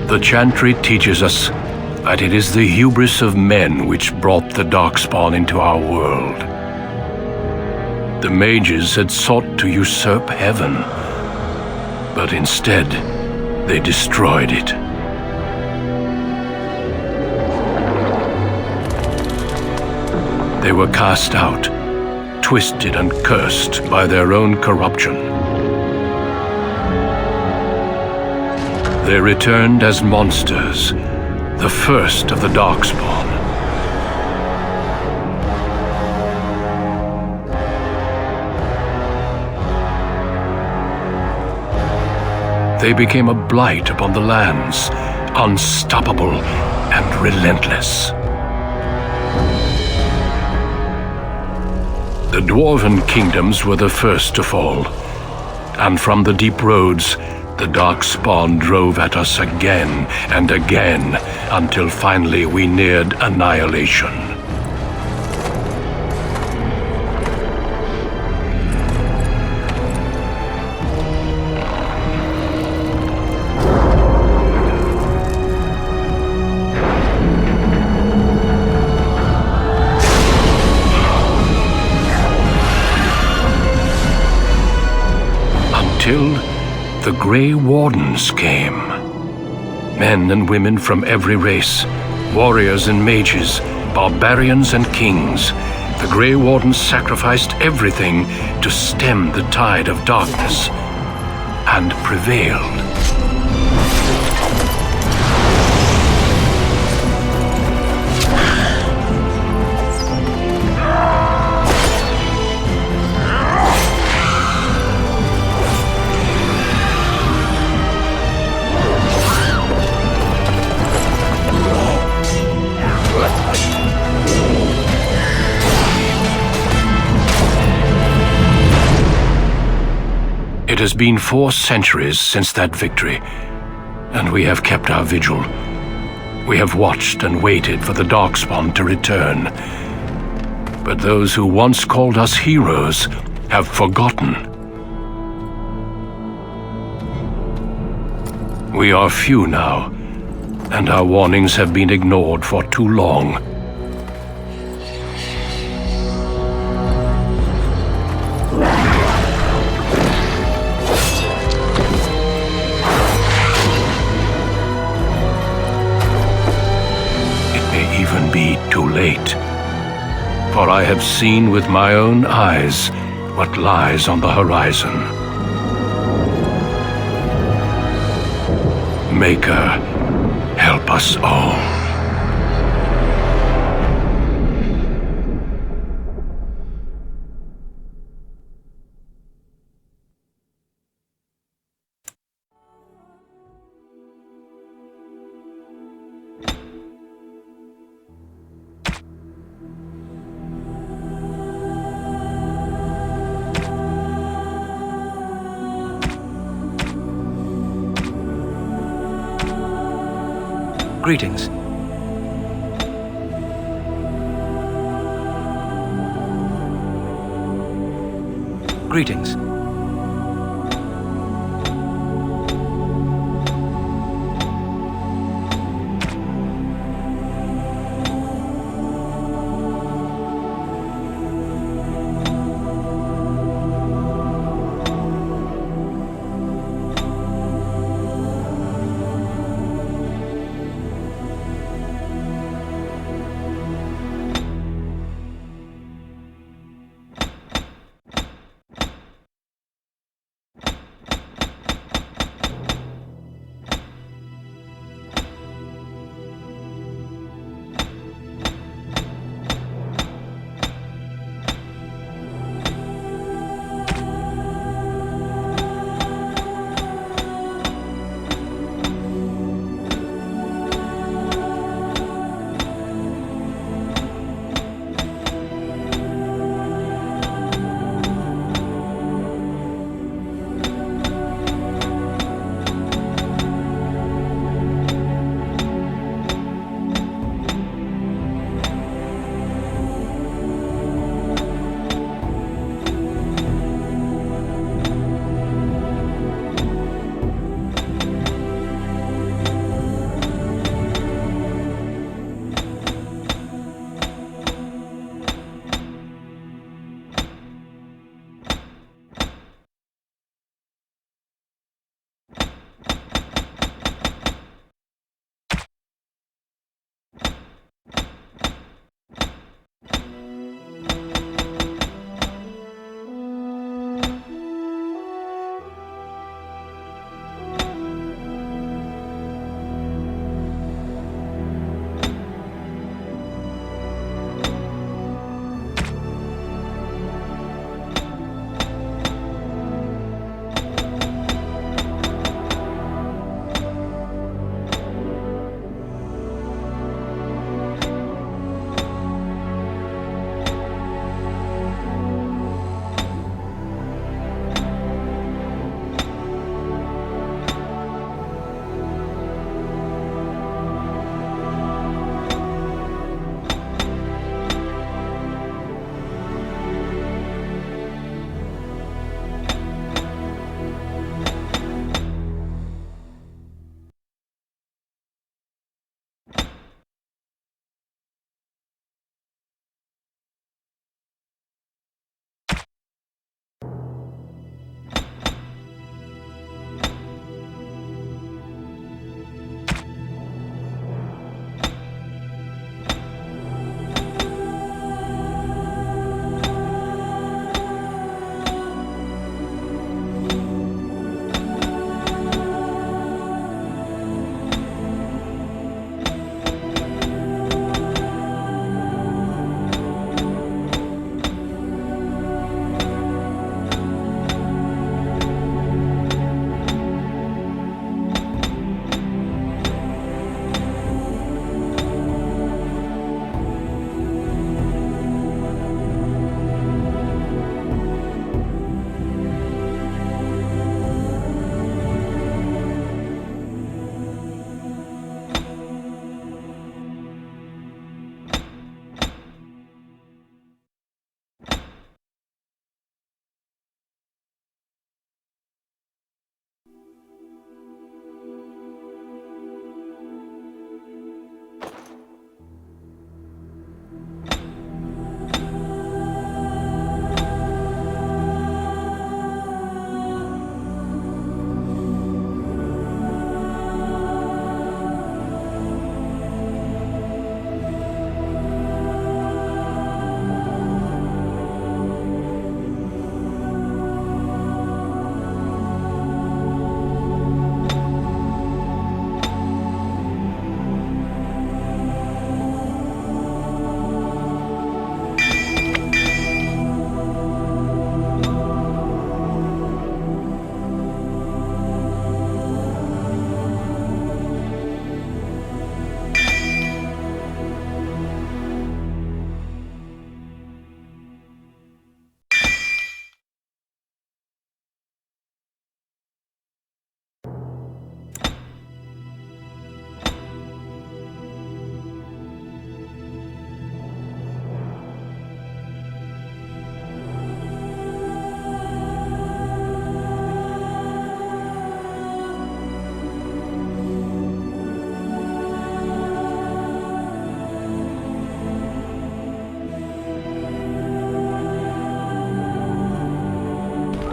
The chantry teaches us that it is the hubris of men which brought the Darkspawn into our world. The mages had sought to usurp heaven, but instead they destroyed it. They were cast out, twisted and cursed by their own corruption. They returned as monsters, the first of the Darkspawn. They became a blight upon the lands, unstoppable and relentless. The dwarven kingdoms were the first to fall, and from the deep roads, the Darkspawn drove at us again and again, until finally we neared annihilation. Until the Grey Wardens came. Men and women from every race, warriors and mages, barbarians and kings. The Grey Wardens sacrificed everything to stem the tide of darkness, and prevailed. It has been 4 centuries since that victory, and we have kept our vigil. We have watched and waited for the Darkspawn to return. But those who once called us heroes have forgotten. We are few now, and our warnings have been ignored for too long. Even be too late. For I have seen with my own eyes what lies on the horizon. Maker, help us all. Greetings. Greetings.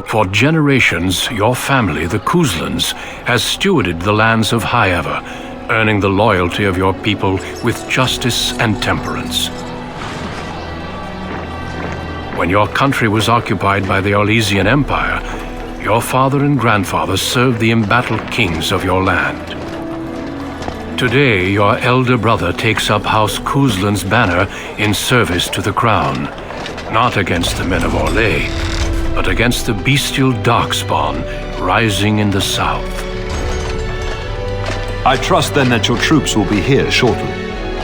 For generations, your family, the Kuzlans, has stewarded the lands of Highever, earning the loyalty of your people with justice and temperance. When your country was occupied by the Orlesian Empire, your father and grandfather served the embattled kings of your land. Today, your elder brother takes up House Kuzlan's banner in service to the crown, not against the men of Orlais, but against the bestial darkspawn rising in the south. I trust then that your troops will be here shortly.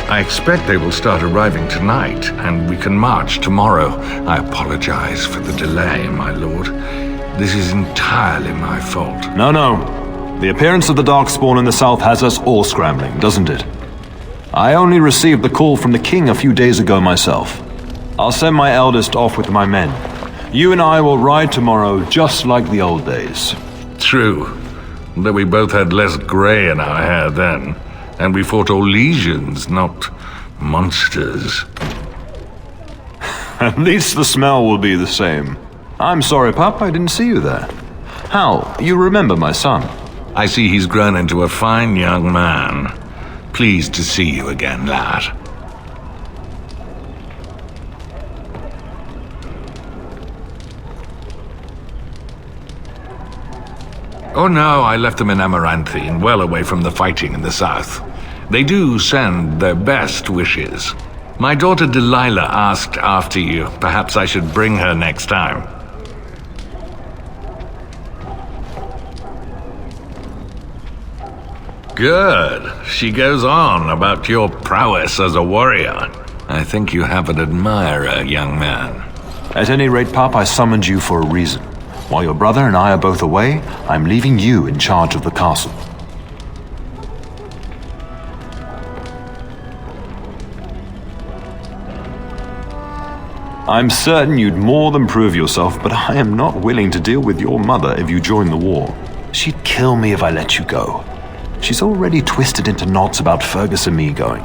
I expect they will start arriving tonight, and we can march tomorrow. I apologize for the delay, my lord. This is entirely my fault. No. The appearance of the Darkspawn in the south has us all scrambling, doesn't it? I only received the call from the king a few days ago myself. I'll send my eldest off with my men. You and I will ride tomorrow just like the old days. True, though we both had less grey in our hair then, and we fought Orlesians, not monsters. At least the smell will be the same. I'm sorry, Pup, I didn't see you there. Hal, you remember my son? I see he's grown into a fine young man. Pleased to see you again, lad. Oh no, I left them in Amaranthine, well away from the fighting in the south. They do send their best wishes. My daughter Delilah asked after you. Perhaps I should bring her next time. Good. She goes on about your prowess as a warrior. I think you have an admirer, young man. At any rate, Pup, I summoned you for a reason. While your brother and I are both away, I'm leaving you in charge of the castle. I'm certain you'd more than prove yourself, but I am not willing to deal with your mother if you join the war. She'd kill me if I let you go. She's already twisted into knots about Fergus and me going.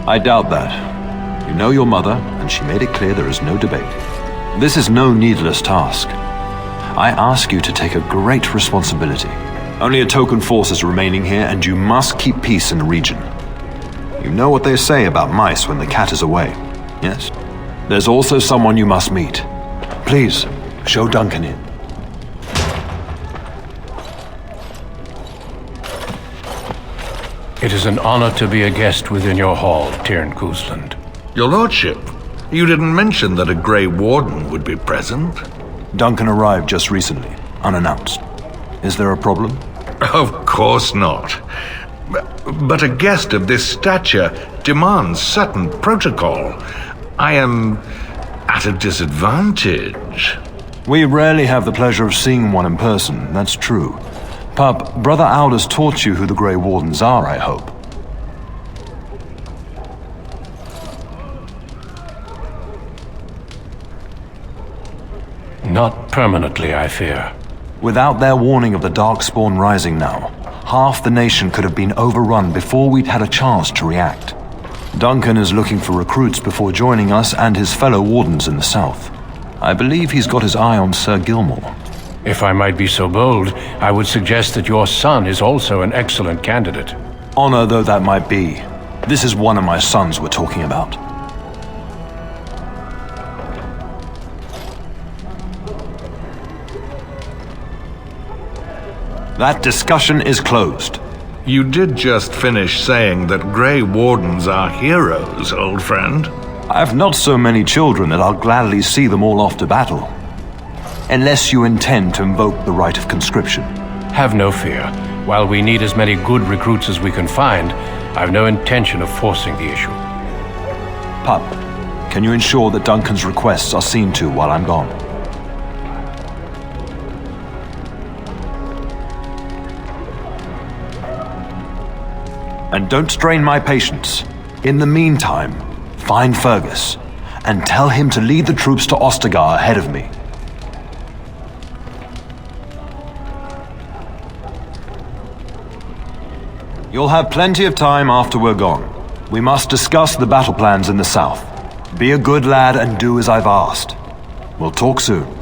I doubt that. You know your mother, and she made it clear there is no debate. This is no needless task. I ask you to take a great responsibility. Only a token force is remaining here, and you must keep peace in the region. You know what they say about mice when the cat is away, yes? There's also someone you must meet. Please, show Duncan in. It is an honor to be a guest within your hall, Tyrn Kuzland. Your lordship, you didn't mention that a Grey Warden would be present. Duncan arrived just recently, unannounced. Is there a problem? Of course not. But a guest of this stature demands certain protocol. I am at a disadvantage. We rarely have the pleasure of seeing one in person, that's true. Pup, Brother Aldous taught you who the Grey Wardens are, I hope. Not permanently, I fear. Without their warning of the Darkspawn rising now, half the nation could have been overrun before we'd had a chance to react. Duncan is looking for recruits before joining us and his fellow wardens in the south. I believe he's got his eye on Sir Gilmore. If I might be so bold, I would suggest that your son is also an excellent candidate. Honor though that might be, this is one of my sons we're talking about. That discussion is closed. You did just finish saying that Grey Wardens are heroes, old friend. I have not so many children that I'll gladly see them all off to battle. Unless you intend to invoke the right of conscription. Have no fear. While we need as many good recruits as we can find, I've no intention of forcing the issue. Pup, can you ensure that Duncan's requests are seen to while I'm gone? And don't strain my patience. In the meantime, find Fergus and tell him to lead the troops to Ostagar ahead of me. You'll have plenty of time after we're gone. We must discuss the battle plans in the south. Be a good lad and do as I've asked. We'll talk soon.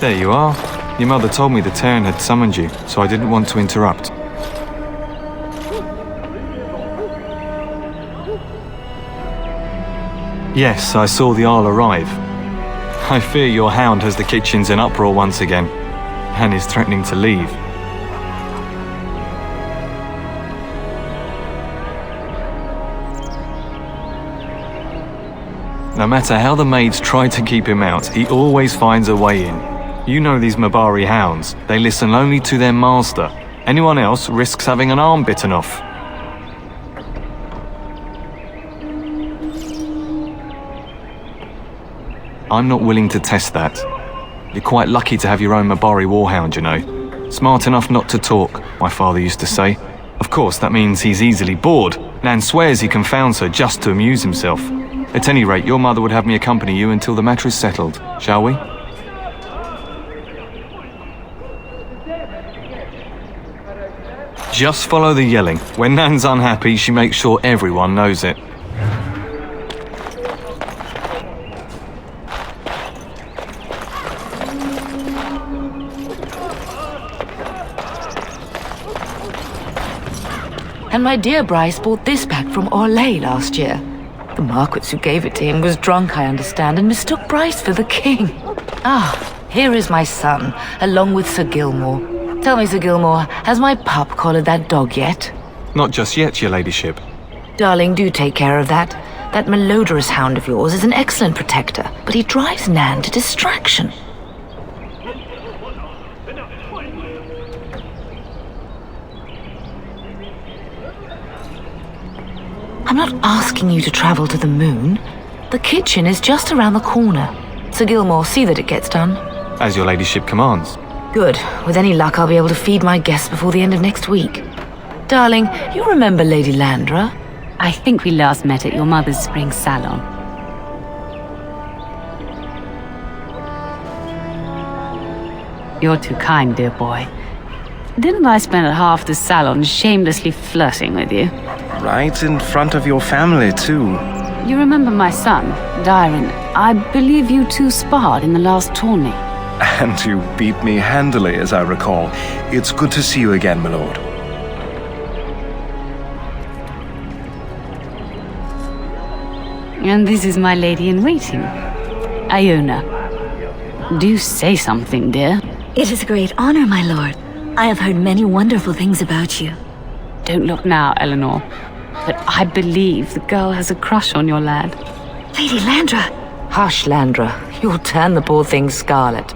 There you are. Your mother told me the Terran had summoned you, so I didn't want to interrupt. Yes, I saw the Isle arrive. I fear your hound has the kitchens in uproar once again, and is threatening to leave. No matter how the maids try to keep him out, he always finds a way in. You know these Mabari hounds. They listen only to their master. Anyone else risks having an arm bitten off. I'm not willing to test that. You're quite lucky to have your own Mabari warhound, you know. Smart enough not to talk, my father used to say. Of course, that means he's easily bored. Nan swears he confounds her just to amuse himself. At any rate, your mother would have me accompany you until the matter is settled, shall we? Just follow the yelling. When Nan's unhappy, she makes sure everyone knows it. And my dear Bryce bought this back from Orlais last year. The Marquis who gave it to him was drunk, I understand, and mistook Bryce for the king. Ah, here is my son, along with Sir Gilmore. Tell me, Sir Gilmore, has my pup collared that dog yet? Not just yet, your ladyship. Darling, do take care of that. That malodorous hound of yours is an excellent protector, but he drives Nan to distraction. I'm not asking you to travel to the moon. The kitchen is just around the corner. Sir Gilmore, see that it gets done. As your ladyship commands. Good. With any luck, I'll be able to feed my guests before the end of next week. Darling, you remember Lady Landra? I think we last met at your mother's spring salon. You're too kind, dear boy. Didn't I spend half the salon shamelessly flirting with you? Right in front of your family, too. You remember my son, Dyron. I believe you two sparred in the last tourney. And you beat me handily, as I recall. It's good to see you again, my lord. And this is my lady-in-waiting, Iona. Do say something, dear. It is a great honor, my lord. I have heard many wonderful things about you. Don't look now, Eleanor. But I believe the girl has a crush on your lad. Lady Landra! Hush, Landra. You'll turn the poor thing scarlet.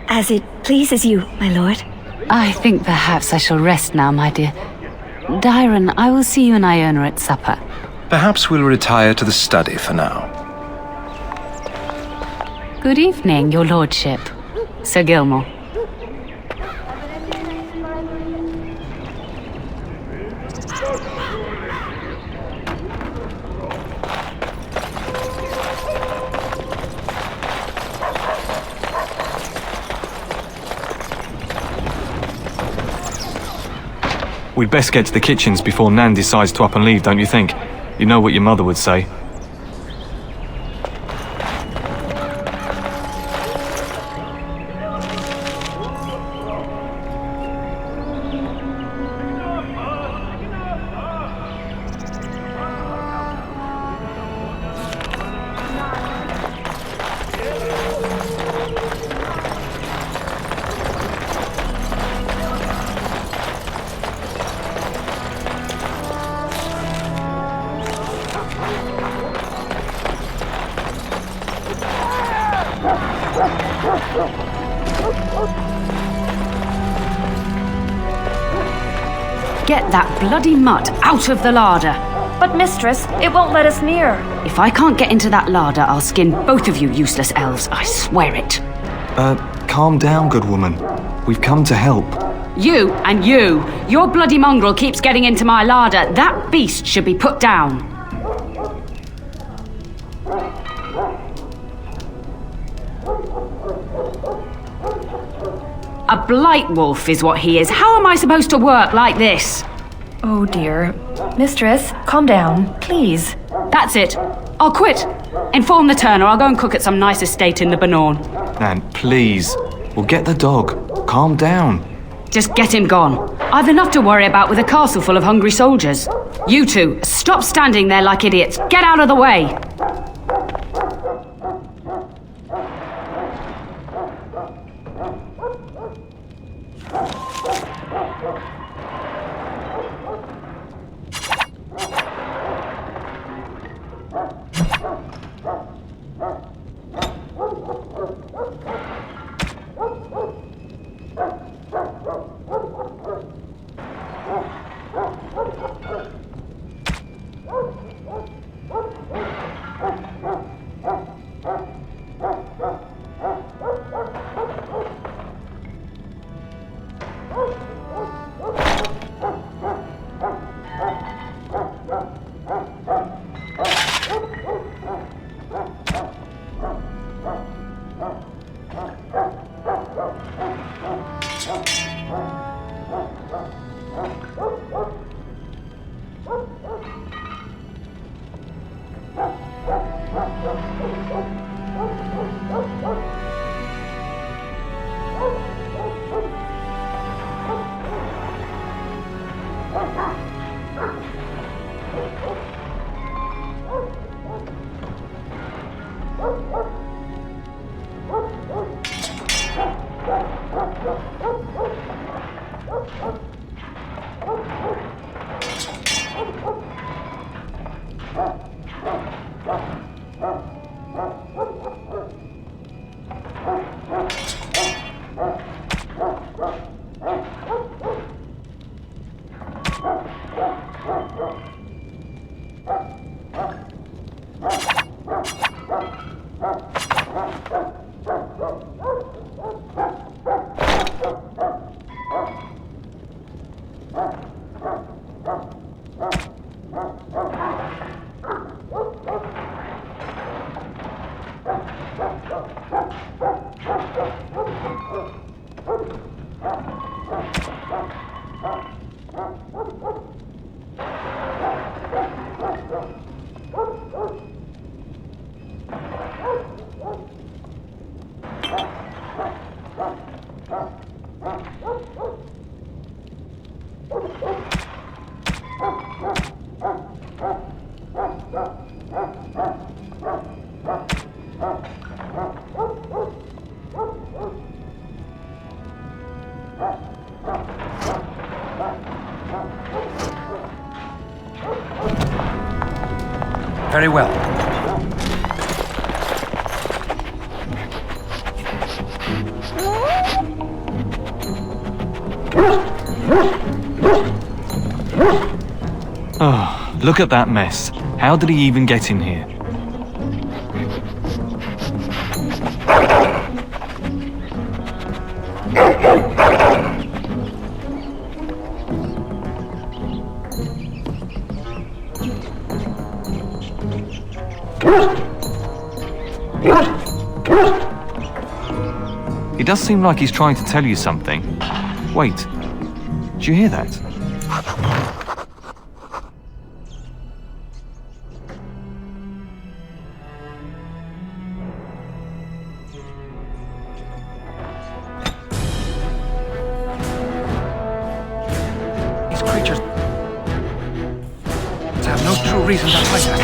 As it pleases you, my lord. I think perhaps I shall rest now, my dear. Dyron, I will see you and Iona at supper. Perhaps we'll retire to the study for now. Good evening, your lordship. Sir Gilmore. We'd best get to the kitchens before Nan decides to up and leave, don't you think? You know what your mother would say. Get that bloody mutt out of the larder. But mistress, it won't let us near. If I can't get into that larder, I'll skin both of you useless elves, I swear it. Calm down, good woman. We've come to help. You and you! Your bloody mongrel keeps getting into my larder. That beast should be put down. A blight wolf is what he is. How am I supposed to work like this? Oh dear. Mistress, calm down, please. That's it. I'll quit. Inform the turner. I'll go and cook at some nice estate in the Banorn. Nan, please. We'll get the dog. Calm down. Just get him gone. I've enough to worry about with a castle full of hungry soldiers. You two, stop standing there like idiots. Get out of the way. Very well. Oh, look at that mess. How did he even get in here? It does seem like he's trying to tell you something. Wait, did you hear that? These creatures have no true reason to fight us.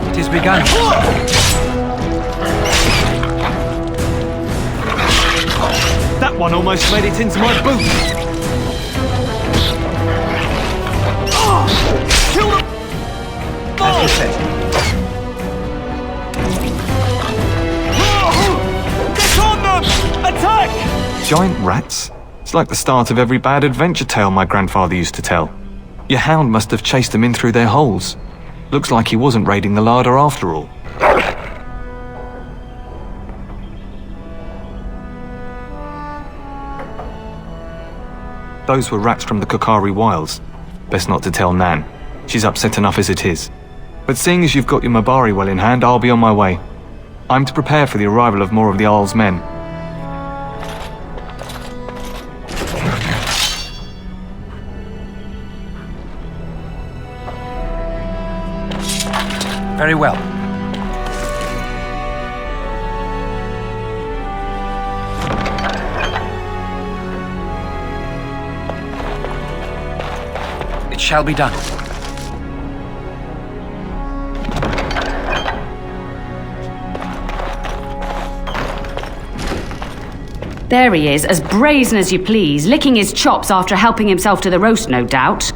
It is begun. That one almost made it into my boot! Kill them! As you said. Get on them! Attack! Giant rats? It's like the start of every bad adventure tale my grandfather used to tell. Your hound must have chased them in through their holes. Looks like he wasn't raiding the larder after all. Those were rats from the Kokari Wilds. Best not to tell Nan. She's upset enough as it is. But seeing as you've got your Mabari well in hand, I'll be on my way. I'm to prepare for the arrival of more of the Isle's men. Very well. It shall be done. There he is, as brazen as you please, licking his chops after helping himself to the roast, no doubt.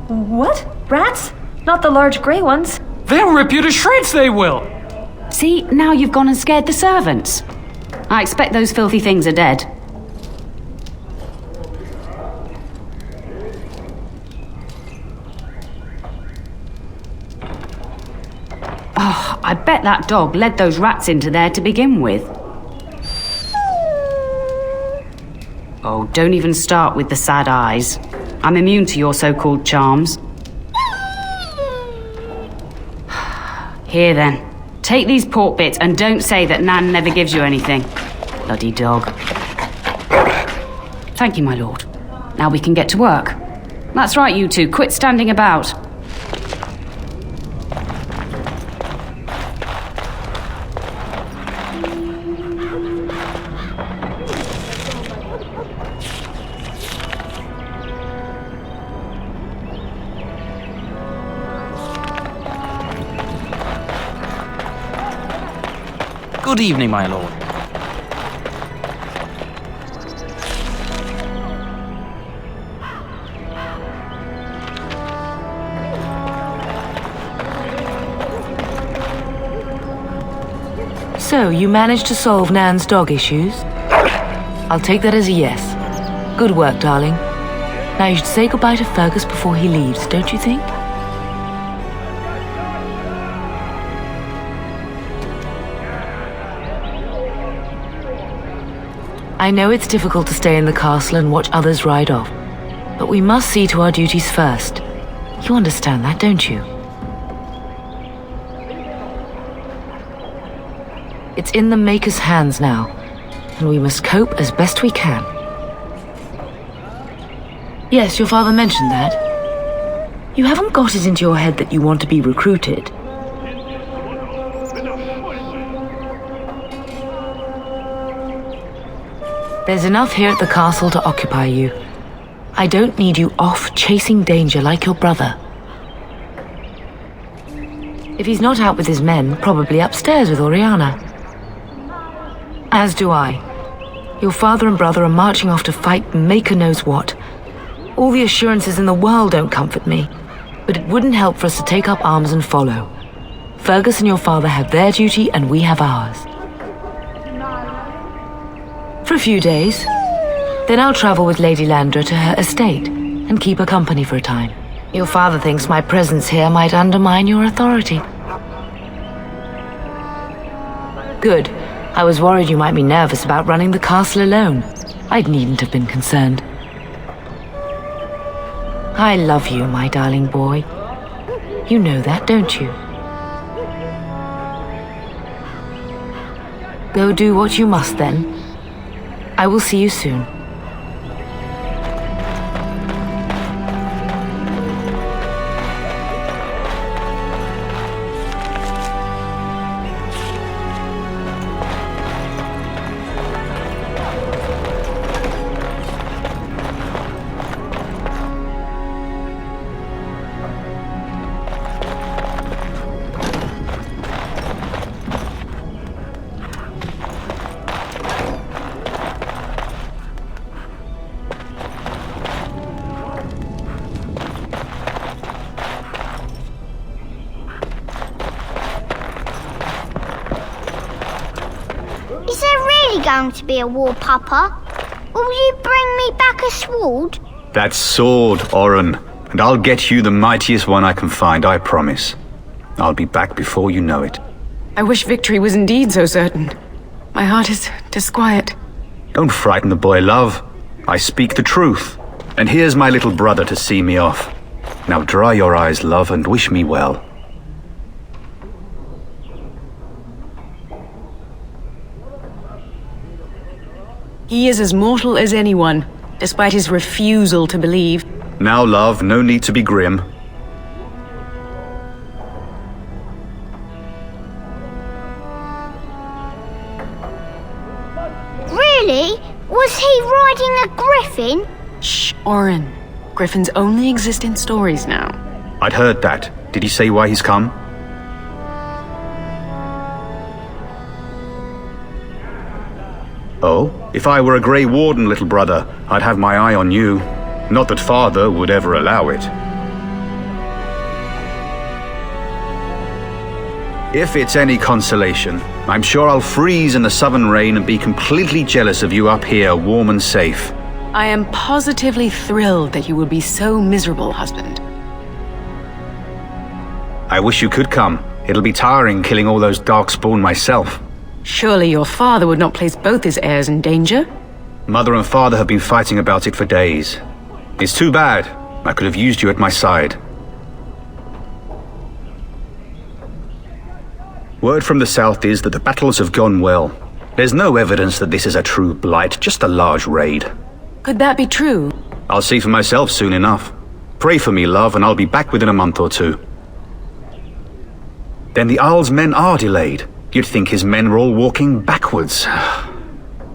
What? Rats? Not the large grey ones. They'll rip you to shreds, they will! See, now you've gone and scared the servants. I expect those filthy things are dead. Oh, I bet that dog led those rats into there to begin with. Oh, don't even start with the sad eyes. I'm immune to your so-called charms. Here then, take these pork bits and don't say that Nan never gives you anything. Bloody dog. Thank you, my lord. Now we can get to work. That's right, you two, quit standing about. Good evening, my lord. So, you managed to solve Nan's dog issues? I'll take that as a yes. Good work, darling. Now you should say goodbye to Fergus before he leaves, don't you think? I know it's difficult to stay in the castle and watch others ride off, but we must see to our duties first. You understand that, don't you? It's in the Maker's hands now, and we must cope as best we can. Yes, your father mentioned that. You haven't got it into your head that you want to be recruited. There's enough here at the castle to occupy you. I don't need you off chasing danger like your brother. If he's not out with his men, probably upstairs with Oriana. As do I. Your father and brother are marching off to fight Maker knows what. All the assurances in the world don't comfort me, but it wouldn't help for us to take up arms and follow. Fergus and your father have their duty and we have ours. For a few days. Then I'll travel with Lady Landra to her estate and keep her company for a time. Your father thinks my presence here might undermine your authority. Good. I was worried you might be nervous about running the castle alone. I needn't have been concerned. I love you, my darling boy. You know that, don't you? Go do what you must then. I will see you soon. Is there really going to be a war, Papa? Will you bring me back a sword? That sword, Oren, and I'll get you the mightiest one I can find, I promise. I'll be back before you know it. I wish victory was indeed so certain. My heart is disquiet. Don't frighten the boy, love. I speak the truth. And here's my little brother to see me off. Now dry your eyes, love, and wish me well. He is as mortal as anyone, despite his refusal to believe. Now, love, no need to be grim. Really? Was he riding a griffin? Shh, Oren. Griffins only exist in stories now. I'd heard that. Did he say why he's come? Oh? If I were a Grey Warden, little brother, I'd have my eye on you. Not that Father would ever allow it. If it's any consolation, I'm sure I'll freeze in the southern rain and be completely jealous of you up here, warm and safe. I am positively thrilled that you would be so miserable, husband. I wish you could come. It'll be tiring killing all those darkspawn myself. Surely your father would not place both his heirs in danger? Mother and father have been fighting about it for days. It's too bad. I could have used you at my side. Word from the south is that the battles have gone well. There's no evidence that this is a true blight, just a large raid. Could that be true? I'll see for myself soon enough. Pray for me, love, and I'll be back within a month or two. Then the Arl's men are delayed. You'd think his men were all walking backwards.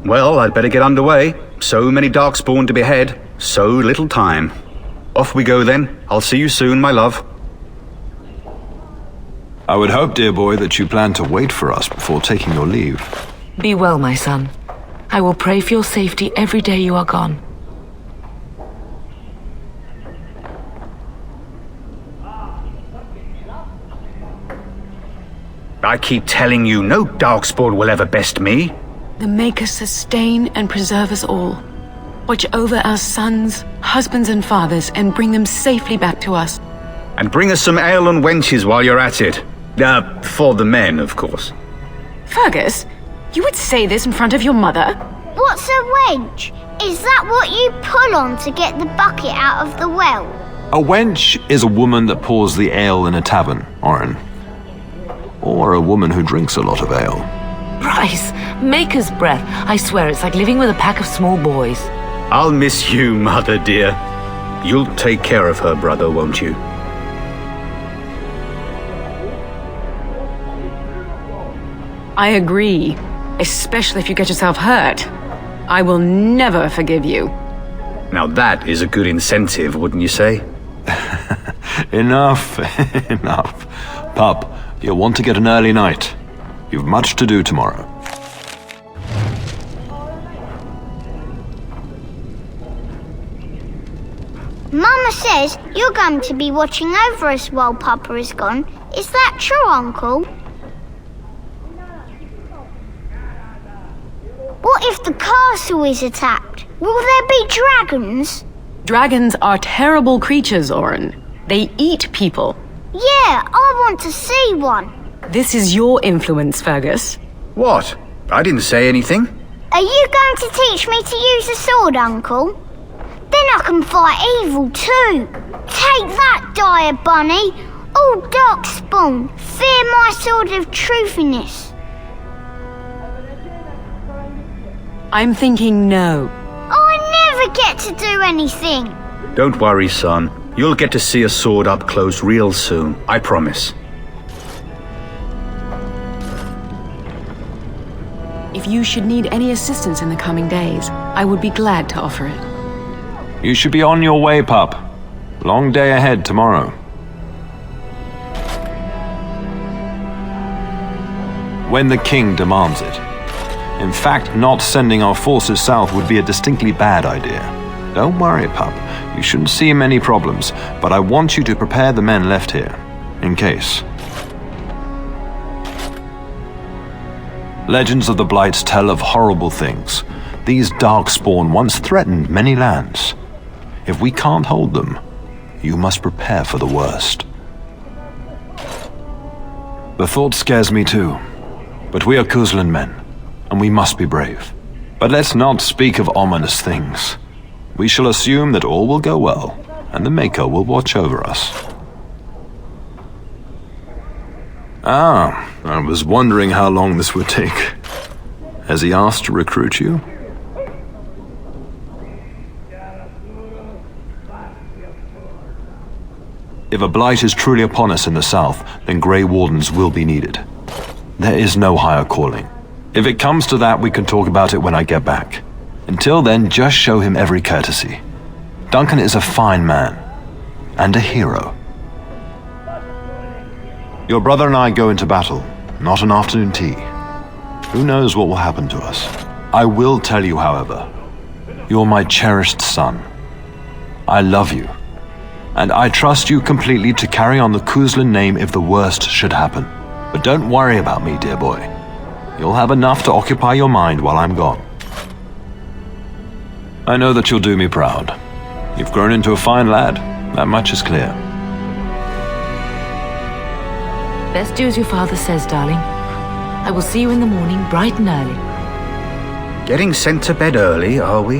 Well, I'd better get underway. So many darkspawn to behead, so little time. Off we go then. I'll see you soon, my love. I would hope, dear boy, that you plan to wait for us before taking your leave. Be well, my son. I will pray for your safety every day you are gone. I keep telling you, no darkspawn will ever best me. The Maker sustain and preserve us all. Watch over our sons, husbands and fathers, and bring them safely back to us. And bring us some ale and wenches while you're at it. For the men, of course. Fergus, you would say this in front of your mother? What's a wench? Is that what you pull on to get the bucket out of the well? A wench is a woman that pours the ale in a tavern, Oren. Or a woman who drinks a lot of ale. Bryce, Maker's breath. I swear it's like living with a pack of small boys. I'll miss you, mother dear. You'll take care of her, brother, won't you? I agree, especially if you get yourself hurt. I will never forgive you. Now that is a good incentive, wouldn't you say? Enough, enough. Pup, you'll want to get an early night. You've much to do tomorrow. Mama says you're going to be watching over us while Papa is gone. Is that true, Uncle? What if the castle is attacked? Will there be dragons? Dragons are terrible creatures, Oren. They eat people. Yeah, I want to see one. This is your influence, Fergus. What? I didn't say anything. Are you going to teach me to use a sword, Uncle? Then I can fight evil too. Take that, dire bunny. All darkspawn, fear my sword of truthiness. I'm thinking no. I never get to do anything. Don't worry, son. You'll get to see a sword up close real soon, I promise. If you should need any assistance in the coming days, I would be glad to offer it. You should be on your way, pup. Long day ahead tomorrow. When the king demands it. In fact, not sending our forces south would be a distinctly bad idea. Don't worry, pup. You shouldn't see many problems, but I want you to prepare the men left here, in case. Legends of the Blight tell of horrible things. These Darkspawn once threatened many lands. If we can't hold them, you must prepare for the worst. The thought scares me too. But we are Kuzlan men, and we must be brave. But let's not speak of ominous things. We shall assume that all will go well, and the Maker will watch over us. Ah, I was wondering how long this would take. Has he asked to recruit you? If a blight is truly upon us in the south, then Grey Wardens will be needed. There is no higher calling. If it comes to that, we can talk about it when I get back. Until then, just show him every courtesy. Duncan is a fine man, and a hero. Your brother and I go into battle, not an afternoon tea. Who knows what will happen to us? I will tell you, however, you're my cherished son. I love you, and I trust you completely to carry on the Kuzlan name if the worst should happen. But don't worry about me, dear boy. You'll have enough to occupy your mind while I'm gone. I know that you'll do me proud. You've grown into a fine lad, that much is clear. Best do as your father says, darling. I will see you in the morning, bright and early. Getting sent to bed early, are we?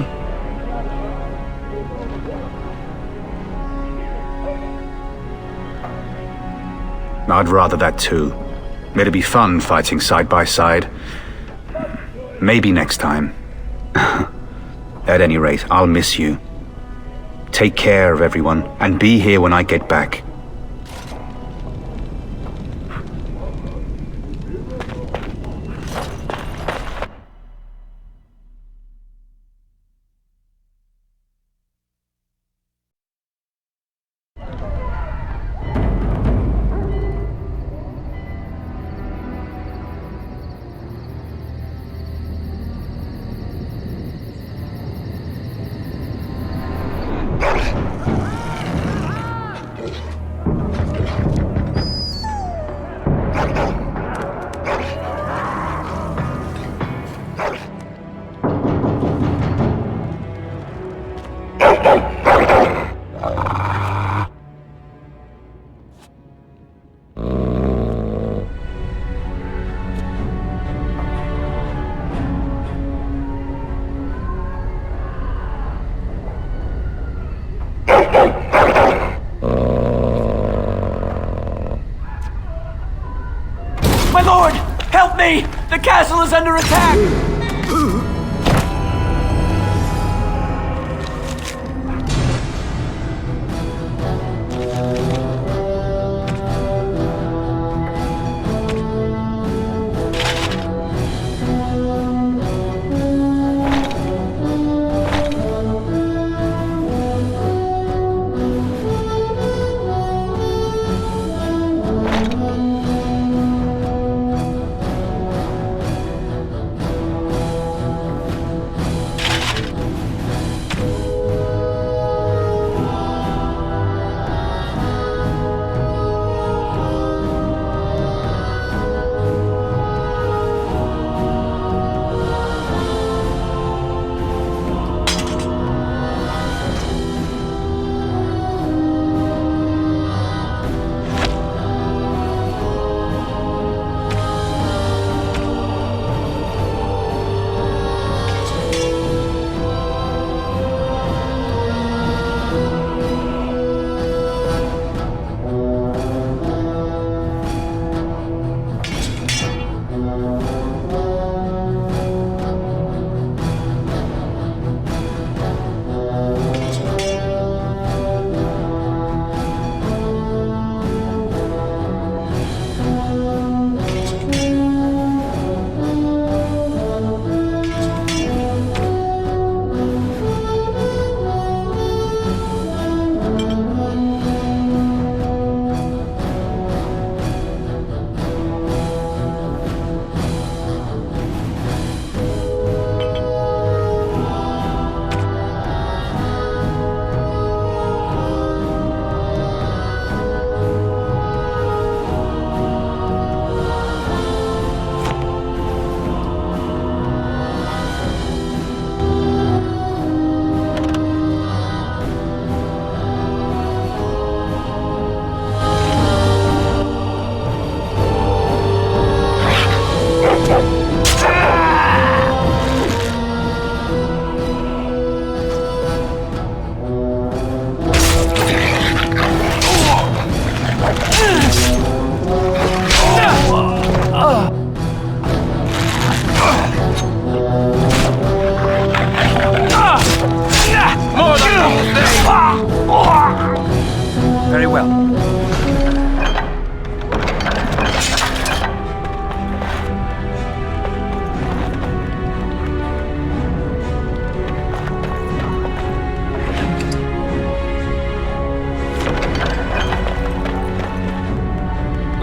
I'd rather that too. It'll be fun fighting side by side. Maybe next time. At any rate, I'll miss you. Take care of everyone, and be here when I get back. My lord! Help me! The castle is under attack!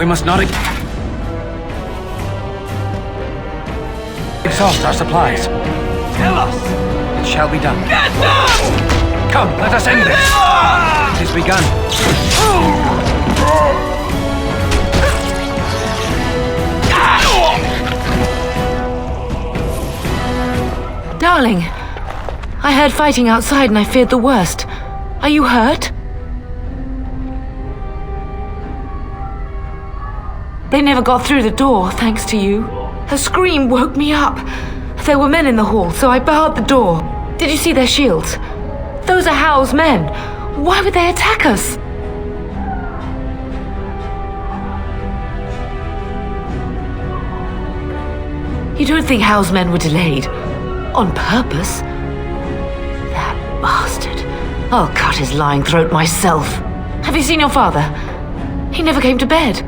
We must not exhaust our supplies. Kill us! It shall be done. Get them! Come, let us end this. It is begun. Darling, I heard fighting outside and I feared the worst. Are you hurt? They never got through the door, thanks to you. Her scream woke me up. There were men in the hall, so I barred the door. Did you see their shields? Those are Howe's men. Why would they attack us? You don't think Howe's men were delayed? On purpose? That bastard. I'll cut his lying throat myself. Have you seen your father? He never came to bed.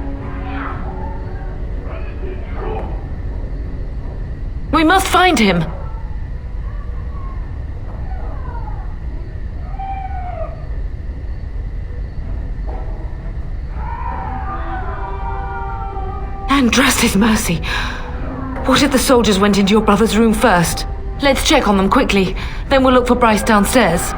We must find him. And trust his mercy. What if the soldiers went into your brother's room first? Let's check on them quickly. Then we'll look for Bryce downstairs.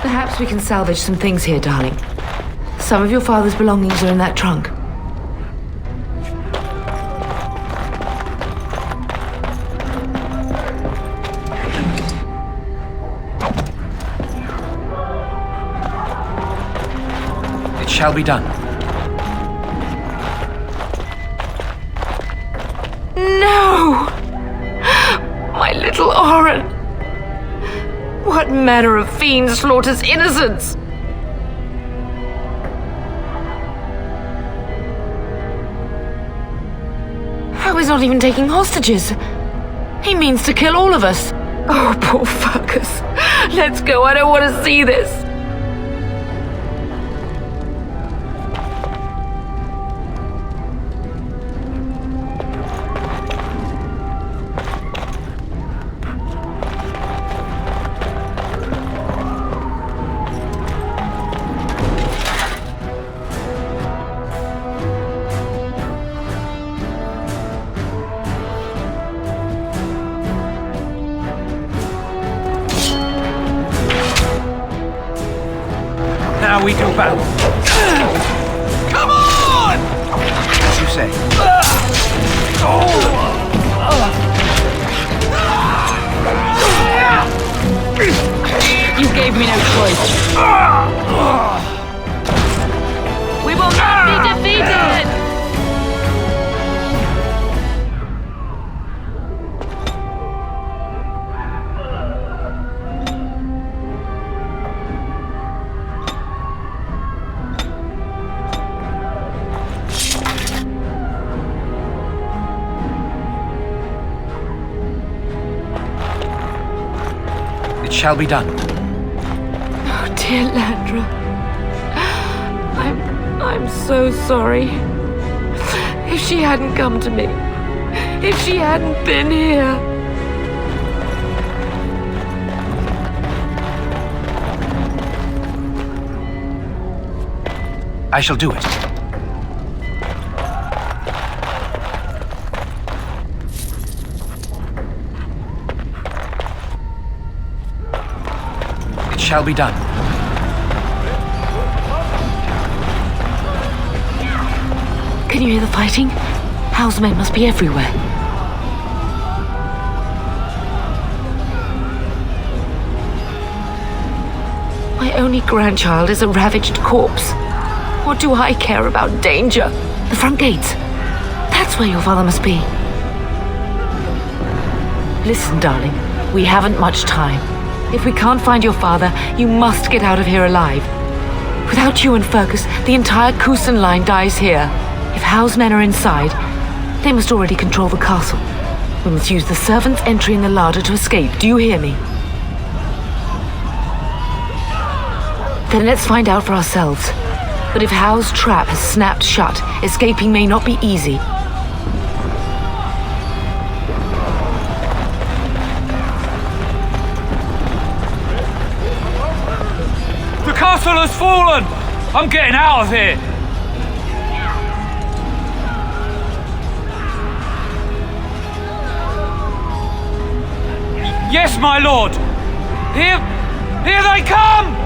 Perhaps we can salvage some things here, darling. Some of your father's belongings are in that trunk. It shall be done. No! My little Oren! What manner of fiend slaughters innocents? How is not even taking hostages? He means to kill all of us. Oh, poor fuckers. Let's go, I don't want to see this. Now we do battle. Come on! As you say. You gave me no choice. We will not be defeated! It shall be done. Oh, dear Landra. I'm so sorry. If she hadn't come to me, If she hadn't been here. I shall do it. It shall be done. Can you hear the fighting? Howe's men must be everywhere. My only grandchild is a ravaged corpse. What do I care about danger? The front gates. That's where your father must be. Listen, darling. We haven't much time. If we can't find your father, you must get out of here alive. Without you and Fergus, the entire Kusen line dies here. If Howe's men are inside, they must already control the castle. We must use the servants' entry in the larder to escape. Do you hear me? Then let's find out for ourselves. But if Howe's trap has snapped shut, escaping may not be easy. The castle has fallen! I'm getting out of here! Yes, my lord! Here they come!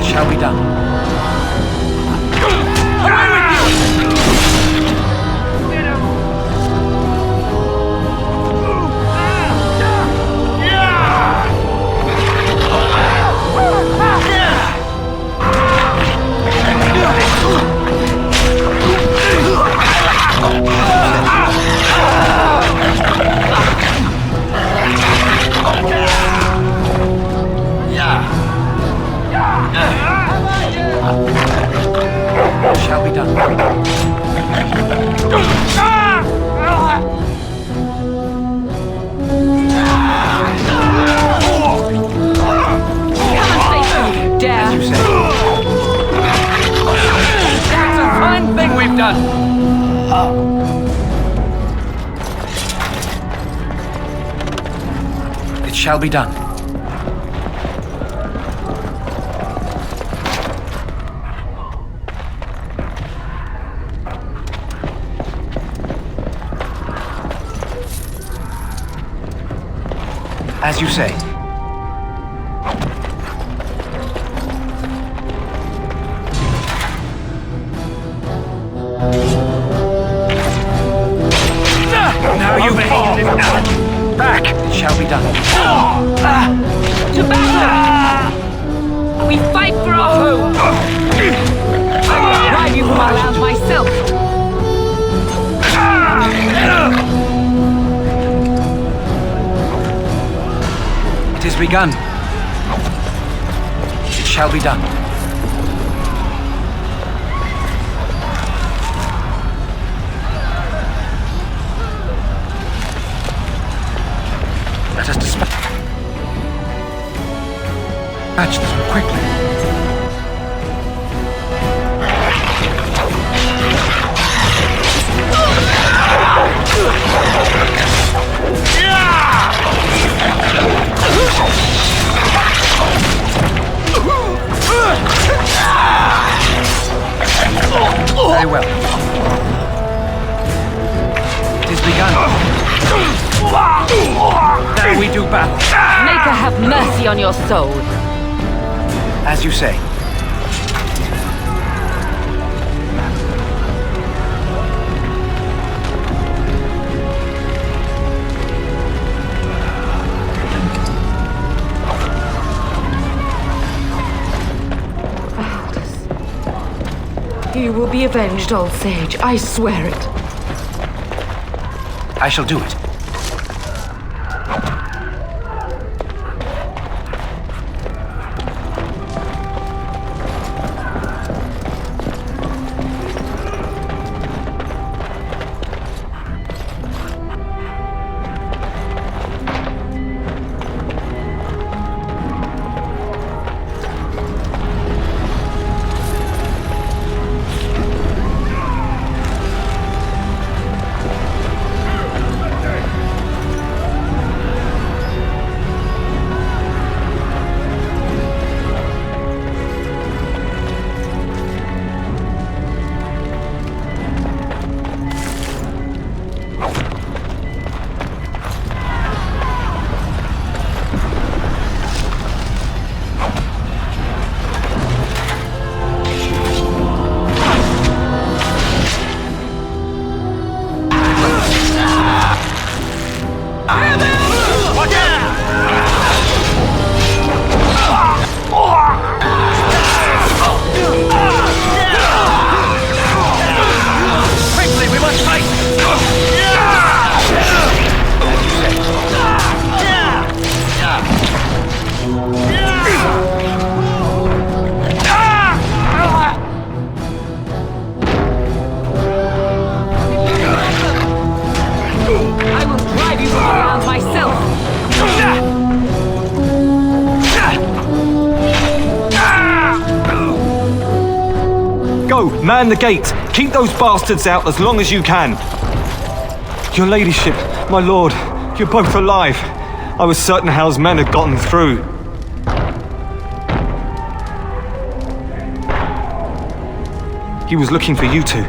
Shall be done. Away with shall be done. Dare. As you say. That's a fine thing we've done. It shall be done. As you say. Now you fall. Back. It shall be done. To battle! We fight for our home! I will drive you from our lands myself! It is begun. It shall be done. Let us dispatch this quickly. Very well. It is begun. Now we do battle. Make her have mercy on your soul. As you say. You will be avenged, old sage. I swear it. I shall do it. Man the gate! Keep those bastards out as long as you can! Your ladyship, my lord, you're both alive. I was certain Hal's men had gotten through. He was looking for you two.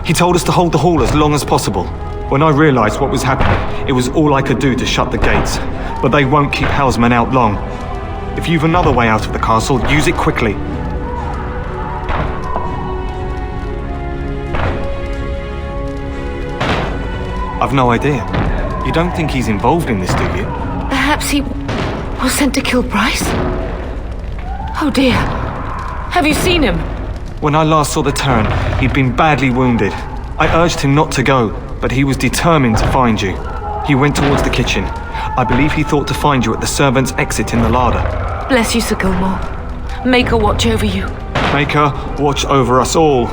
He told us to hold the hall as long as possible. When I realized what was happening, it was all I could do to shut the gates. But they won't keep Hal's men out long. If you've another way out of the castle, use it quickly. I've no idea. You don't think he's involved in this, do you? Perhaps he was sent to kill Bryce? Oh dear. Have you seen him? When I last saw the Terran, he'd been badly wounded. I urged him not to go, but he was determined to find you. He went towards the kitchen. I believe he thought to find you at the servants' exit in the larder. Bless you, Sir Gilmore. Make her watch over you. Make her watch over us all.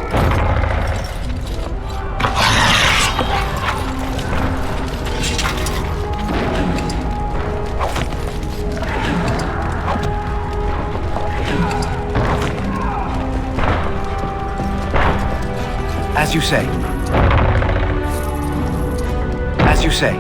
As you say. As you say.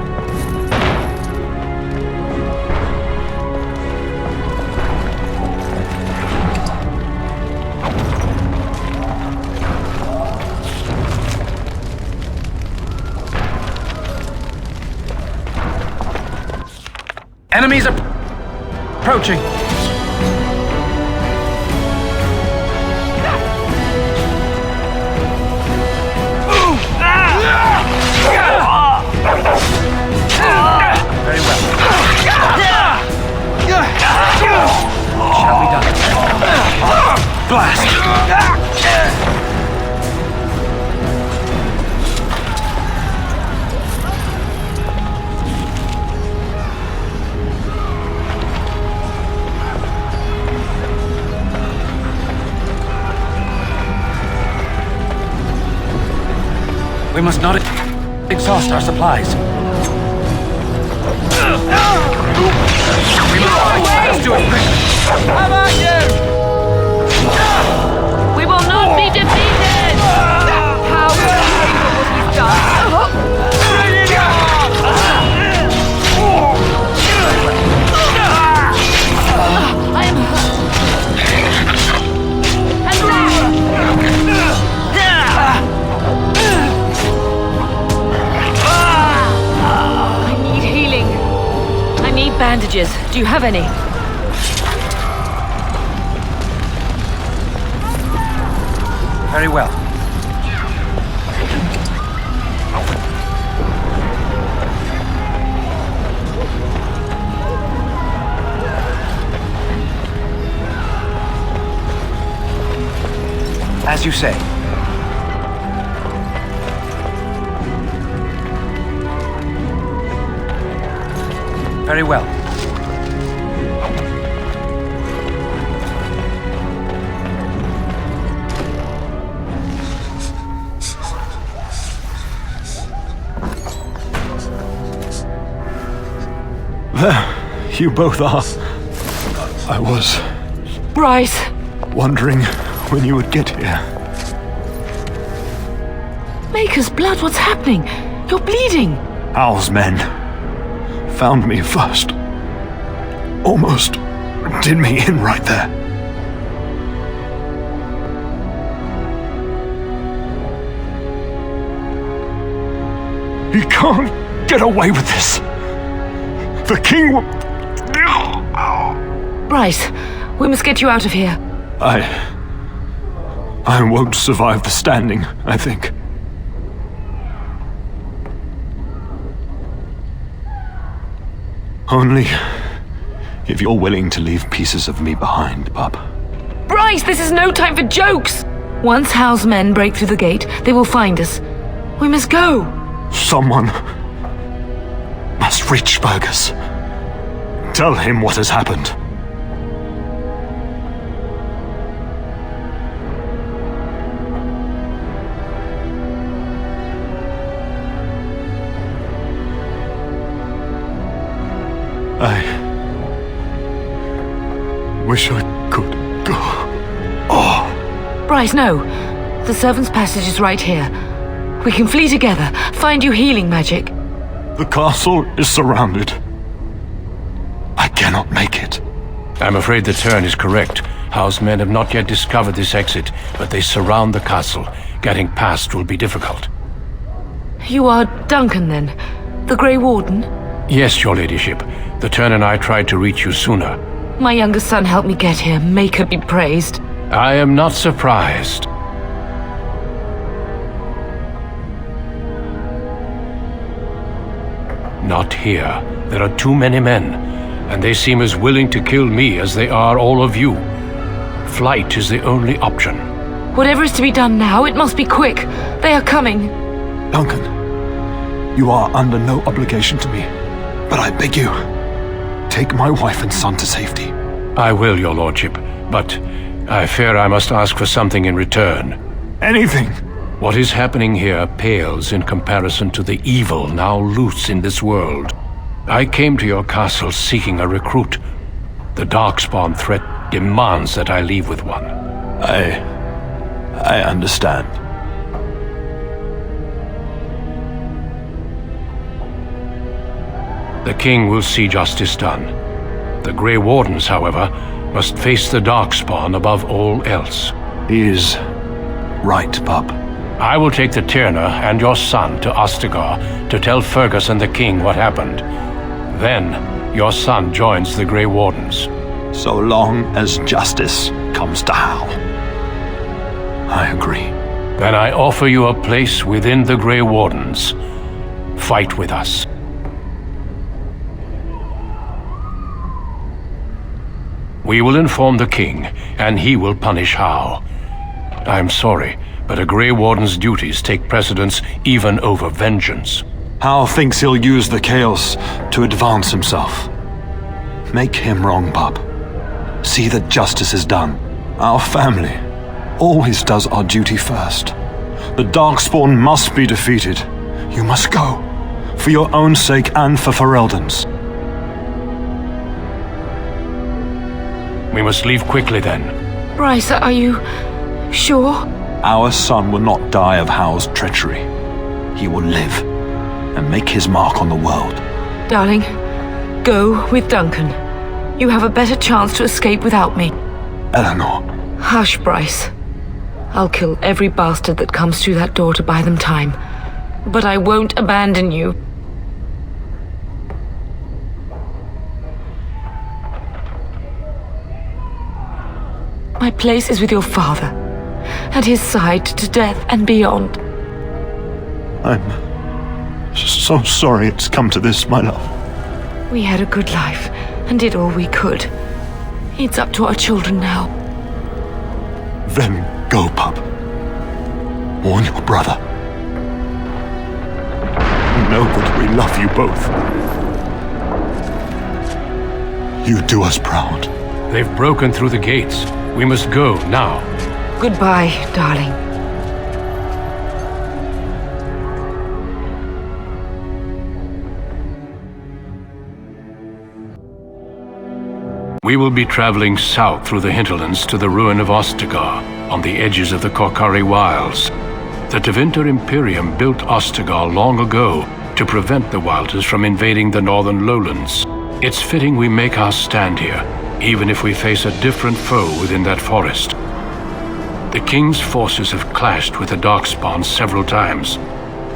Enemies approaching. Very well. Shall be done. Blast! We must not exhaust our supplies. Let's do it quickly. How about you? We will not be defeated! How terrible was this done? I am hurt. And I need healing. I need bandages. Do you have any? Very well. As you say. Very well. There, you both are. I was Bryce! wondering when you would get here. Maker's blood, what's happening? You're bleeding! Hal's men found me first. Almost did me in right there. He can't get away with this. The king will... Bryce, we must get you out of here. I won't survive the standing, I think. Only if you're willing to leave pieces of me behind, pup. Bryce, this is no time for jokes! Once Hal's men break through the gate, they will find us. We must go. Someone must reach Fergus. Tell him what has happened. I wish I could go. Oh. Bryce, no. The servants' passage is right here. We can flee together, find you healing magic. The castle is surrounded. I cannot make it. I'm afraid the turn is correct. House men have not yet discovered this exit, but they surround the castle. Getting past will be difficult. You are Duncan, then? The Grey Warden? Yes, your ladyship. The turn and I tried to reach you sooner. My younger son helped me get here. Make her be praised. I am not surprised. Not here. There are too many men, and they seem as willing to kill me as they are all of you. Flight is the only option. Whatever is to be done now, it must be quick. They are coming. Duncan, you are under no obligation to me, but I beg you, take my wife and son to safety. I will, your lordship, but I fear I must ask for something in return. Anything. What is happening here pales in comparison to the evil now loose in this world. I came to your castle seeking a recruit. The Darkspawn threat demands that I leave with one. I understand. The king will see justice done. The Grey Wardens, however, must face the Darkspawn above all else. He is right, pup. I will take the Tyrna and your son to Ostagar to tell Fergus and the king what happened. Then, your son joins the Grey Wardens. So long as justice comes to Hal. I agree. Then I offer you a place within the Grey Wardens. Fight with us. We will inform the king, and he will punish Hal. I'm sorry, but a Grey Warden's duties take precedence even over vengeance. Hal thinks he'll use the chaos to advance himself. Make him wrong, pup. See that justice is done. Our family always does our duty first. The Darkspawn must be defeated. You must go, for your own sake and for Ferelden's. We must leave quickly then. Bryce, are you sure? Our son will not die of Hal's treachery. He will live and make his mark on the world. Darling, go with Duncan. You have a better chance to escape without me. Eleanor. Hush, Bryce. I'll kill every bastard that comes through that door to buy them time. But I won't abandon you. My place is with your father, at his side to death and beyond. I'm so sorry it's come to this, my love. We had a good life and did all we could. It's up to our children now. Then go, pup. Warn your brother. Know that we love you both. You do us proud. They've broken through the gates. We must go now. Goodbye, darling. We will be traveling south through the hinterlands to the ruin of Ostagar, on the edges of the Korkari Wilds. The Tevinter Imperium built Ostagar long ago to prevent the Wilders from invading the northern lowlands. It's fitting we make our stand here, even if we face a different foe within that forest. The King's forces have clashed with the Darkspawn several times,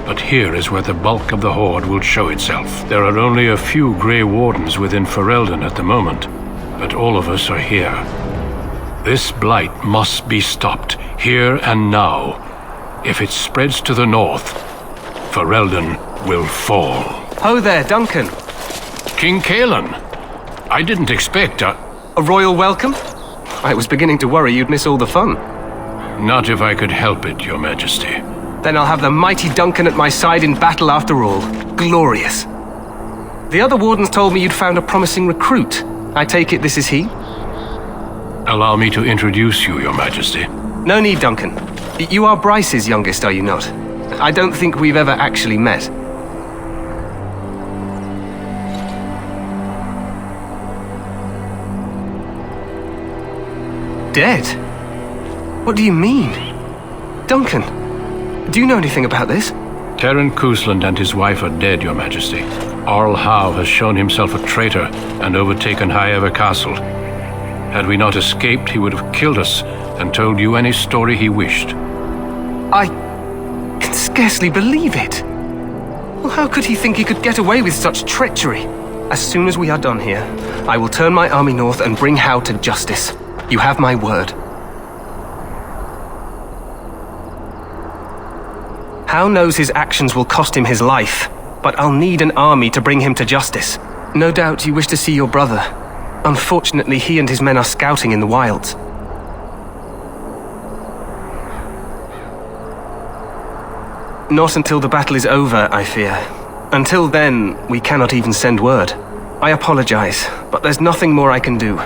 but here is where the bulk of the Horde will show itself. There are only a few Grey Wardens within Ferelden at the moment, but all of us are here. This blight must be stopped, here and now. If it spreads to the north, Ferelden will fall. Ho there, Duncan. King Kaelan. I didn't expect a royal welcome? I was beginning to worry you'd miss all the fun. Not if I could help it, Your Majesty. Then I'll have the mighty Duncan at my side in battle after all. Glorious. The other wardens told me you'd found a promising recruit. I take it this is he? Allow me to introduce you, Your Majesty. No need, Duncan. You are Bryce's youngest, are you not? I don't think we've ever actually met. Dead? What do you mean? Duncan, do you know anything about this? Terran Cousland and his wife are dead, Your Majesty. Arl Howe has shown himself a traitor and overtaken High Ever Castle. Had we not escaped, he would have killed us and told you any story he wished. I can scarcely believe it. Well, how could he think he could get away with such treachery? As soon as we are done here, I will turn my army north and bring Howe to justice. You have my word. Howe knows his actions will cost him his life, but I'll need an army to bring him to justice. No doubt you wish to see your brother. Unfortunately, he and his men are scouting in the wilds. Not until the battle is over, I fear. Until then, we cannot even send word. I apologize, but there's nothing more I can do.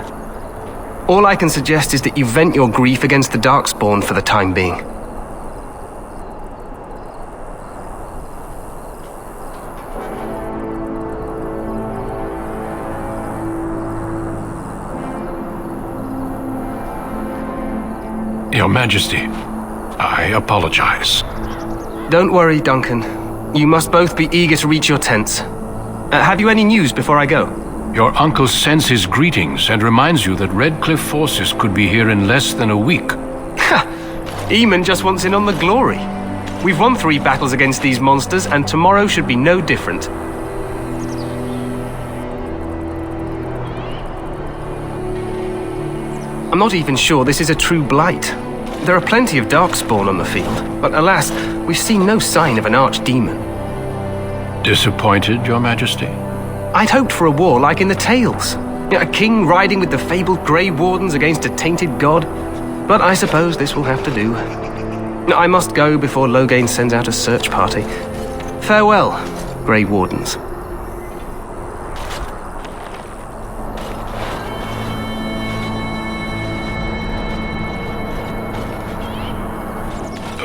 All I can suggest is that you vent your grief against the Darkspawn for the time being. Your Majesty, I apologize. Don't worry, Duncan. You must both be eager to reach your tents. Have you any news before I go? Your uncle sends his greetings and reminds you that Redcliffe forces could be here in less than a week. Ha! Eamon just wants in on the glory. We've won 3 battles against these monsters, and tomorrow should be no different. I'm not even sure this is a true blight. There are plenty of Darkspawn on the field, but alas, we've seen no sign of an archdemon. Disappointed, Your Majesty? I'd hoped for a war like in the tales. A king riding with the fabled Grey Wardens against a tainted god. But I suppose this will have to do. I must go before Loghain sends out a search party. Farewell, Grey Wardens.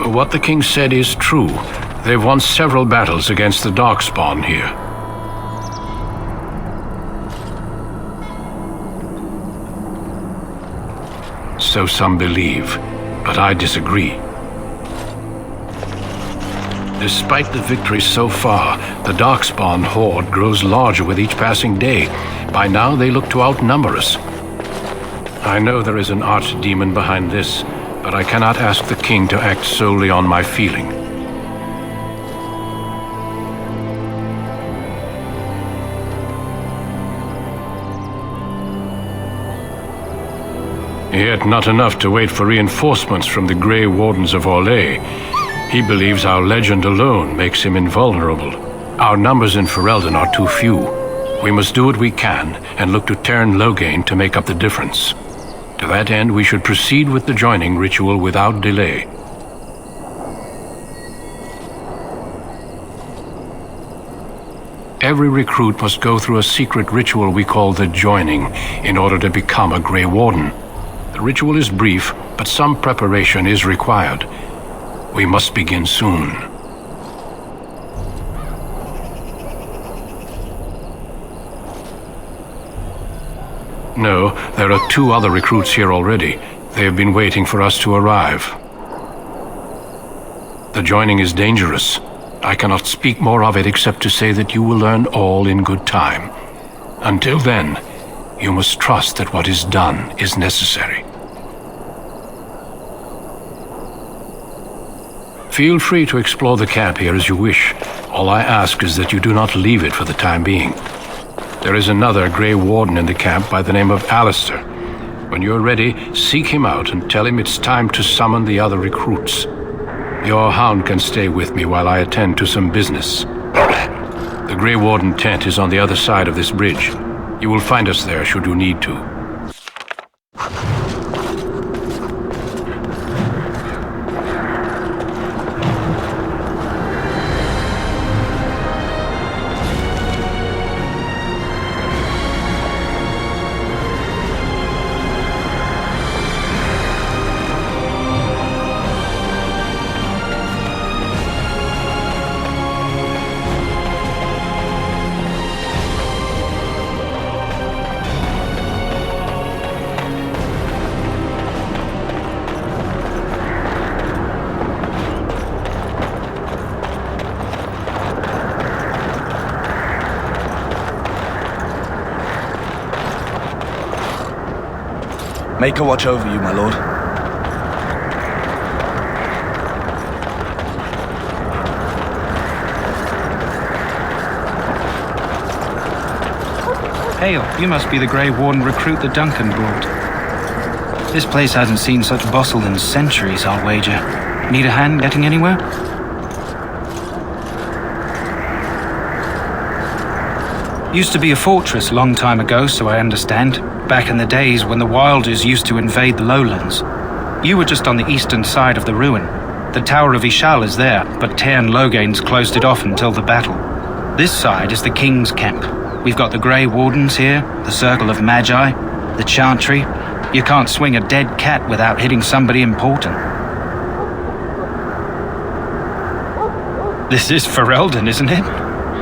What the king said is true. They've won several battles against the Darkspawn here. So some believe, but I disagree. Despite the victory so far, the Darkspawn horde grows larger with each passing day. By now, they look to outnumber us. I know there is an archdemon behind this, but I cannot ask the king to act solely on my feeling. Yet not enough to wait for reinforcements from the Grey Wardens of Orlais. He believes our legend alone makes him invulnerable. Our numbers in Ferelden are too few. We must do what we can and look to Terran Loghain to make up the difference. To that end, we should proceed with the joining ritual without delay. Every recruit must go through a secret ritual we call the joining in order to become a Grey Warden. The ritual is brief, but some preparation is required. We must begin soon. No, there are 2 other recruits here already. They have been waiting for us to arrive. The joining is dangerous. I cannot speak more of it except to say that you will learn all in good time. Until then, you must trust that what is done is necessary. Feel free to explore the camp here as you wish. All I ask is that you do not leave it for the time being. There is another Grey Warden in the camp by the name of Alistair. When you're ready, seek him out and tell him it's time to summon the other recruits. Your hound can stay with me while I attend to some business. The Grey Warden tent is on the other side of this bridge. You will find us there should you need to. Make her watch over you, my lord. Hail, you must be the Grey Warden recruit that Duncan brought. This place hasn't seen such bustle in centuries, I'll wager. Need a hand getting anywhere? Used to be a fortress long time ago, so I understand. Back in the days when the Wilders used to invade the lowlands. You were just on the eastern side of the ruin. The Tower of Ishal is there, but Tairn Logain's closed it off until the battle. This side is the King's camp. We've got the Grey Wardens here, the Circle of Magi, the Chantry. You can't swing a dead cat without hitting somebody important. This is Ferelden, isn't it?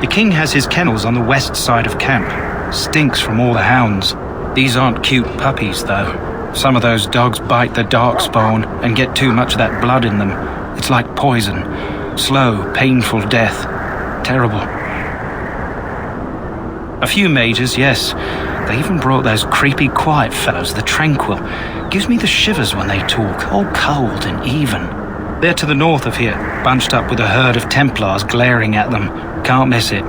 The King has his kennels on the west side of camp. Stinks from all the hounds. These aren't cute puppies, though. Some of those dogs bite the darkspawn and get too much of that blood in them. It's like poison. Slow, painful death. Terrible. A few mages, yes. They even brought those creepy quiet fellows, the Tranquil. Gives me the shivers when they talk, all cold and even. They're to the north of here, bunched up with a herd of Templars glaring at them. Can't miss it.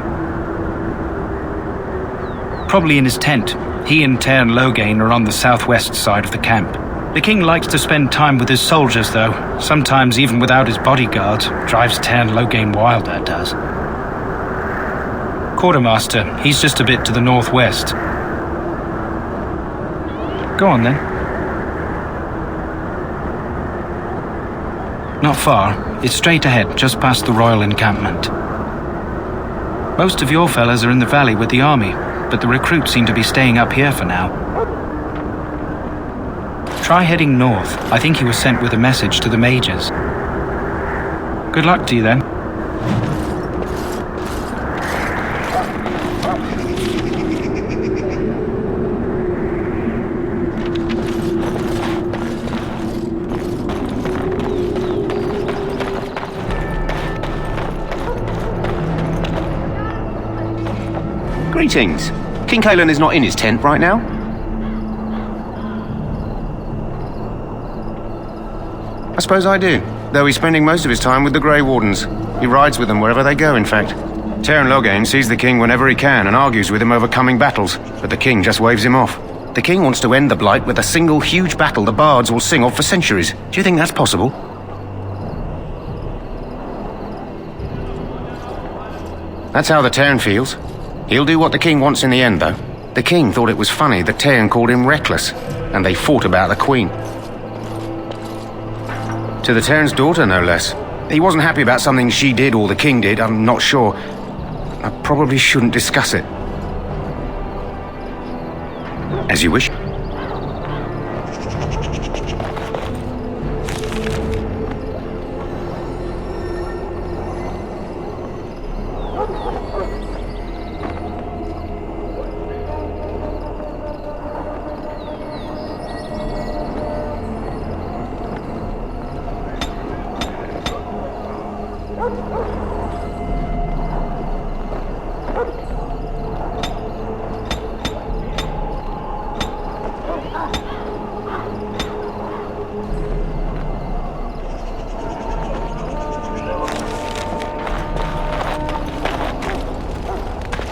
Probably in his tent. He and Tairn Logain are on the southwest side of the camp. The King likes to spend time with his soldiers, though. Sometimes even without his bodyguards. Drives Tairn Logain wild, that does. Quartermaster, he's just a bit to the northwest. Go on, then. Not far. It's straight ahead, just past the royal encampment. Most of your fellas are in the valley with the army, but the recruits seem to be staying up here for now. Try heading north. I think he was sent with a message to the mages. Good luck to you, then. Greetings. King Cailan is not in his tent right now? I suppose I do, though he's spending most of his time with the Grey Wardens. He rides with them wherever they go, in fact. Tairn Logain sees the King whenever he can and argues with him over coming battles, but the King just waves him off. The King wants to end the Blight with a single huge battle the bards will sing of for centuries. Do you think that's possible? That's how the Tairn feels. He'll do what the King wants in the end, though. The King thought it was funny that Tairn called him reckless, and they fought about the Queen. To the Tairn's daughter, no less. He wasn't happy about something she did or the King did, I'm not sure. I probably shouldn't discuss it. As you wish.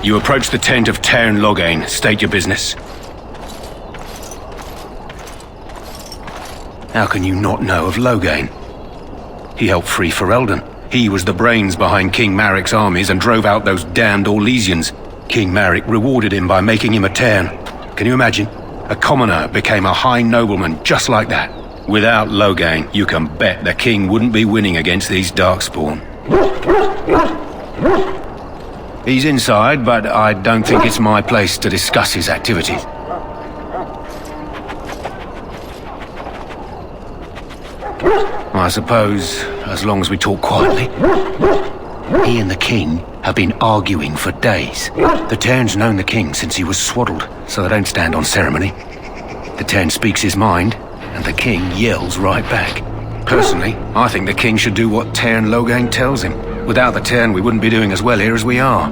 You approach the tent of Tairn Logain. State your business. How can you not know of Logain? He helped free Ferelden. He was the brains behind King Maric's armies and drove out those damned Orlesians. King Maric rewarded him by making him a Tairn. Can you imagine? A commoner became a high nobleman just like that. Without Logain, you can bet the King wouldn't be winning against these Darkspawn. He's inside, but I don't think it's my place to discuss his activities. I suppose, as long as we talk quietly. He and the King have been arguing for days. The Tairn's known the King since he was swaddled, so they don't stand on ceremony. The Tairn speaks his mind, and the King yells right back. Personally, I think the King should do what Tairn Logain tells him. Without the Tairn, we wouldn't be doing as well here as we are.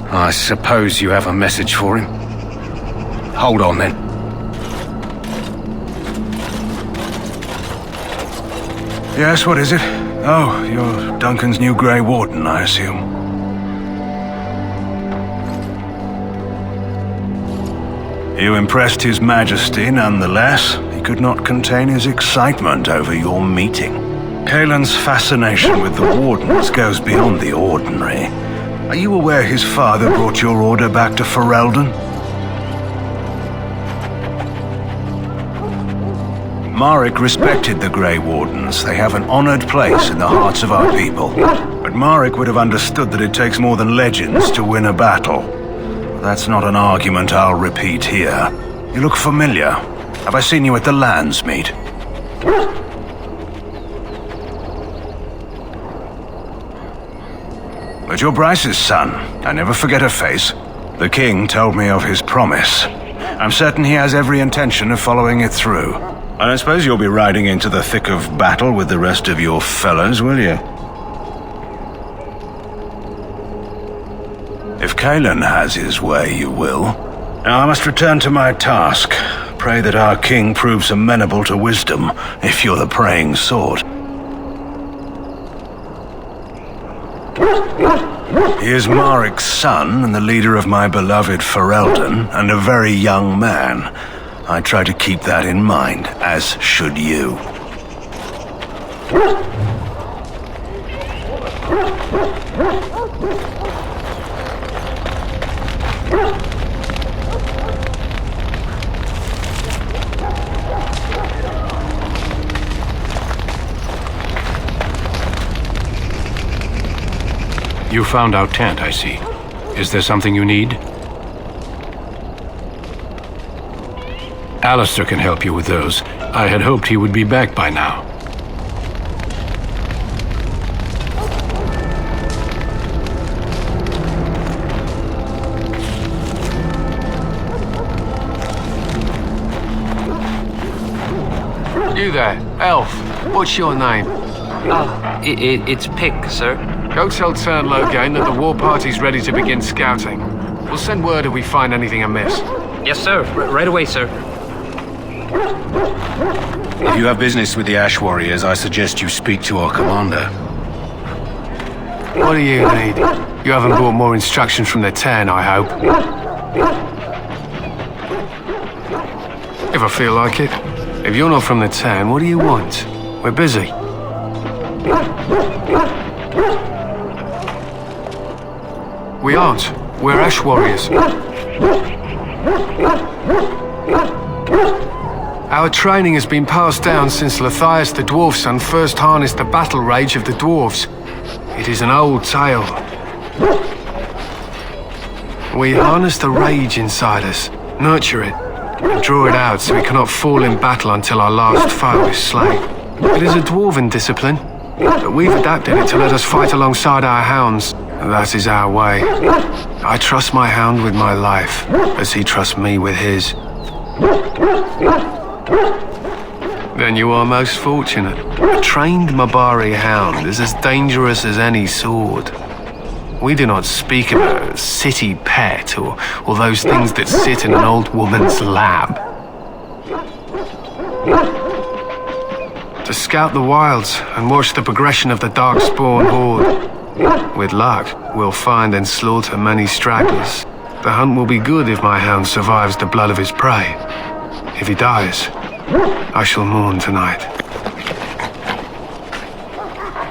I suppose you have a message for him? Hold on then. Yes, what is it? Oh, you're Duncan's new Grey Warden, I assume. You impressed His Majesty nonetheless. He could not contain his excitement over your meeting. Kaelin's fascination with the Wardens goes beyond the ordinary. Are you aware his father brought your order back to Ferelden? Marek respected the Grey Wardens. They have an honored place in the hearts of our people. But Marek would have understood that it takes more than legends to win a battle. That's not an argument I'll repeat here. You look familiar. Have I seen you at the Lands meet? But you're Bryce's son. I never forget a face. The king told me of his promise. I'm certain he has every intention of following it through. I don't suppose you'll be riding into the thick of battle with the rest of your fellows, will you? If Kaelin has his way, you will. Now I must return to my task. Pray that our king proves amenable to wisdom, if you're the praying sort. He is Marek's son and the leader of my beloved Ferelden, and a very young man. I try to keep that in mind, as should you. You found our tent, I see. Is there something you need? Alistair can help you with those. I had hoped he would be back by now. You there, elf. What's your name? It's Pick, sir. Go tell Tern Loghain that the war party's ready to begin scouting. We'll send word if we find anything amiss. Yes, sir. Right away, sir. If you have business with the Ash Warriors, I suggest you speak to our commander. What do you need? You haven't brought more instructions from the Tern, I hope. If I feel like it. If you're not from the Tern, what do you want? We're busy. We aren't. We're Ash Warriors. Our training has been passed down since Lathias the Dwarf Son first harnessed the battle rage of the dwarves. It is an old tale. We harness the rage inside us, nurture it, and draw it out so we cannot fall in battle until our last foe is slain. It is a dwarven discipline, but we've adapted it to let us fight alongside our hounds. That is our way. I trust my hound with my life, as he trusts me with his. Then you are most fortunate. A trained Mabari hound is as dangerous as any sword. We do not speak of a city pet or those things that sit in an old woman's lap. To scout the wilds and watch the progression of the Darkspawn horde. With luck, we'll find and slaughter many stragglers. The hunt will be good if my hound survives the blood of his prey. If he dies, I shall mourn tonight.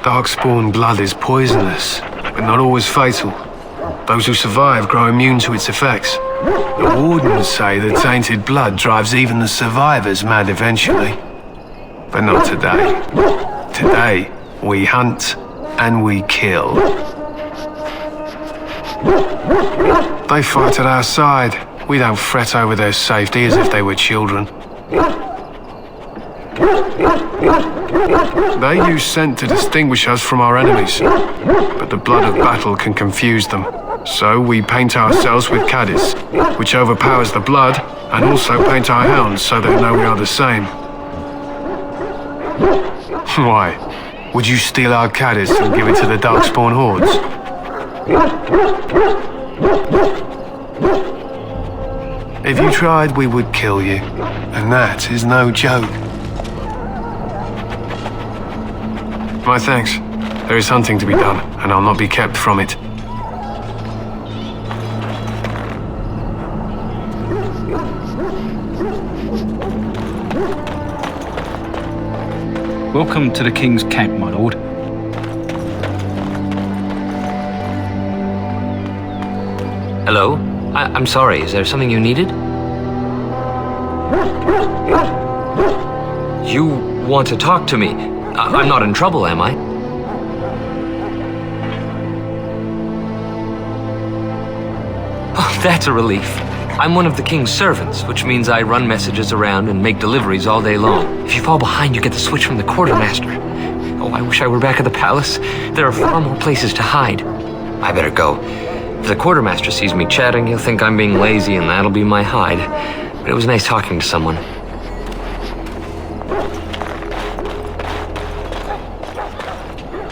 Darkspawn blood is poisonous, but not always fatal. Those who survive grow immune to its effects. The wardens say the tainted blood drives even the survivors mad eventually. But not today. Today, we hunt and we kill. They fight at our side. We don't fret over their safety as if they were children. They use scent to distinguish us from our enemies, but the blood of battle can confuse them. So we paint ourselves with Cadiz, which overpowers the blood, and also paint our hounds so they know we are the same. Why? Would you steal our Cadiz and give it to the Darkspawn hordes? If you tried, we would kill you. And that is no joke. My thanks. There is hunting to be done, and I'll not be kept from it. Welcome to the King's Camp, my lord. Hello? I'm sorry, is there something you needed? You want to talk to me? I'm not in trouble, am I? Oh, that's a relief. I'm one of the king's servants, which means I run messages around and make deliveries all day long. If you fall behind, you get the switch from the quartermaster. Oh, I wish I were back at the palace. There are far more places to hide. I better go. If the quartermaster sees me chatting, he'll think I'm being lazy, and that'll be my hide. But it was nice talking to someone.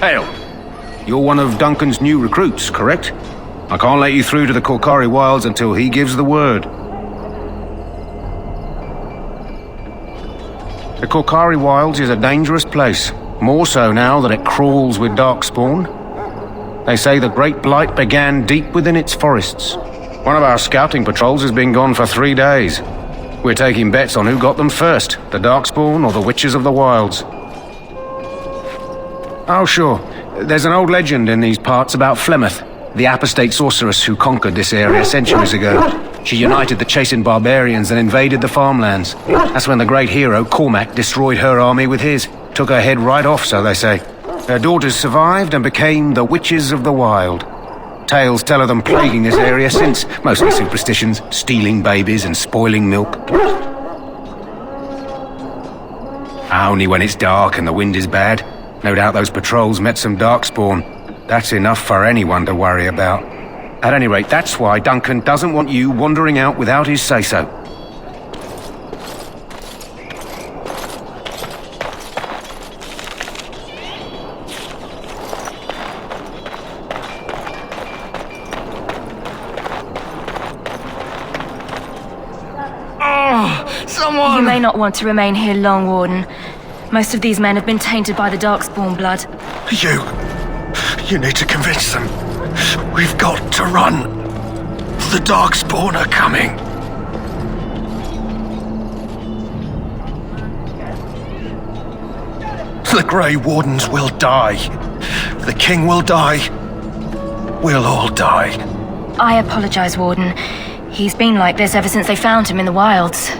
Hail. You're one of Duncan's new recruits, correct? I can't let you through to the Korkari Wilds until he gives the word. The Korkari Wilds is a dangerous place, more so now that it crawls with darkspawn. They say the Great Blight began deep within its forests. One of our scouting patrols has been gone for 3 days. We're taking bets on who got them first, the darkspawn or the Witches of the Wilds. Oh, sure. There's an old legend in these parts about Flemeth, the apostate sorceress who conquered this area centuries ago. She united the chasing barbarians and invaded the farmlands. That's when the great hero, Cormac, destroyed her army with his. Took her head right off, so they say. Her daughters survived and became the Witches of the Wild. Tales tell of them plaguing this area since, mostly superstitions, stealing babies and spoiling milk. Only when it's dark and the wind is bad. No doubt those patrols met some darkspawn. That's enough for anyone to worry about. At any rate, that's why Duncan doesn't want you wandering out without his say-so. Someone! You may not want to remain here long, Warden. Most of these men have been tainted by the Darkspawn blood. You need to convince them. We've got to run. The Darkspawn are coming. The Grey Wardens will die. The King will die. We'll all die. I apologize, Warden. He's been like this ever since they found him in the wilds.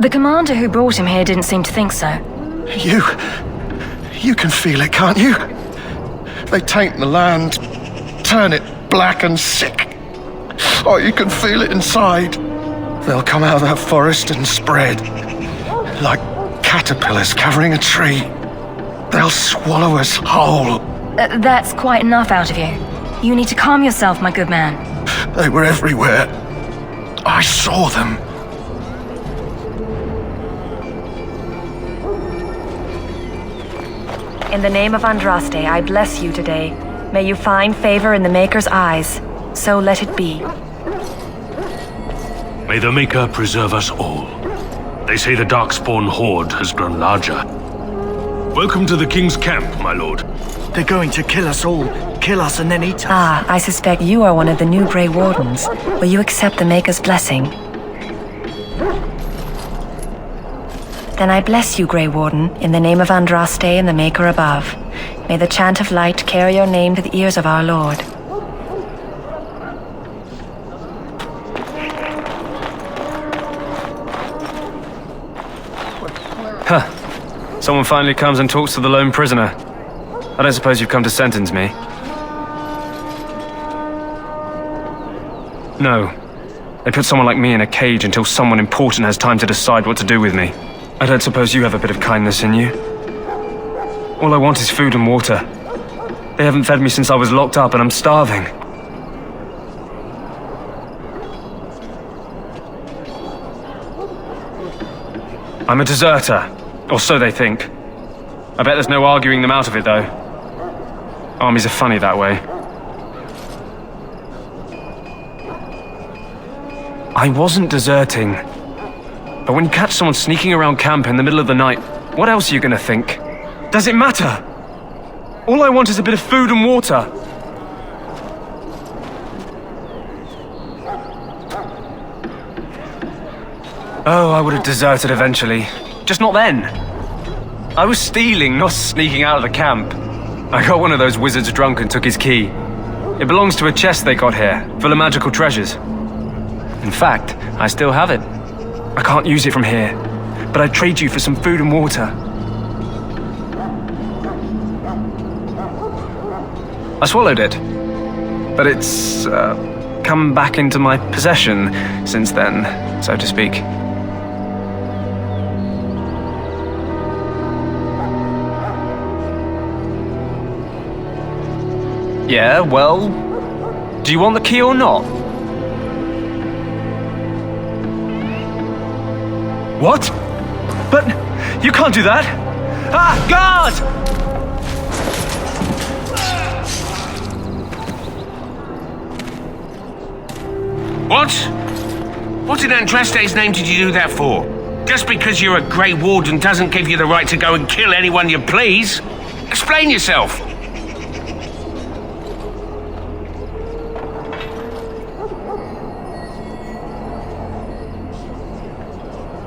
The commander who brought him here didn't seem to think so. You can feel it, can't you? They taint the land, turn it black and sick. Oh, you can feel it inside. They'll come out of that forest and spread, like caterpillars covering a tree. They'll swallow us whole. That's quite enough out of you. You need to calm yourself, my good man. They were everywhere. I saw them. In the name of Andraste, I bless you today. May you find favor in the Maker's eyes. So let it be. May the Maker preserve us all. They say the Darkspawn horde has grown larger. Welcome to the King's camp, my lord. They're going to kill us all. Kill us and then eat us. Ah, I suspect you are one of the new Grey Wardens. Will you accept the Maker's blessing? Then I bless you, Grey Warden, in the name of Andraste and the Maker above. May the chant of light carry your name to the ears of our Lord. Huh. Someone finally comes and talks to the lone prisoner. I don't suppose you've come to sentence me? No. They put someone like me in a cage until someone important has time to decide what to do with me. I don't suppose you have a bit of kindness in you? All I want is food and water. They haven't fed me since I was locked up and I'm starving. I'm a deserter, or so they think. I bet there's no arguing them out of it, though. Armies are funny that way. I wasn't deserting. But when you catch someone sneaking around camp in the middle of the night, what else are you gonna think? Does it matter? All I want is a bit of food and water. Oh, I would have deserted eventually. Just not then. I was stealing, not sneaking out of the camp. I got one of those wizards drunk and took his key. It belongs to a chest they got here, full of magical treasures. In fact, I still have it. I can't use it from here, but I'd trade you for some food and water. I swallowed it, but it's come back into my possession since then, so to speak. Yeah, well, do you want the key or not? What? But you can't do that! Ah, guard! What? What in Andraste's name did you do that for? Just because you're a Grey Warden doesn't give you the right to go and kill anyone you please. Explain yourself.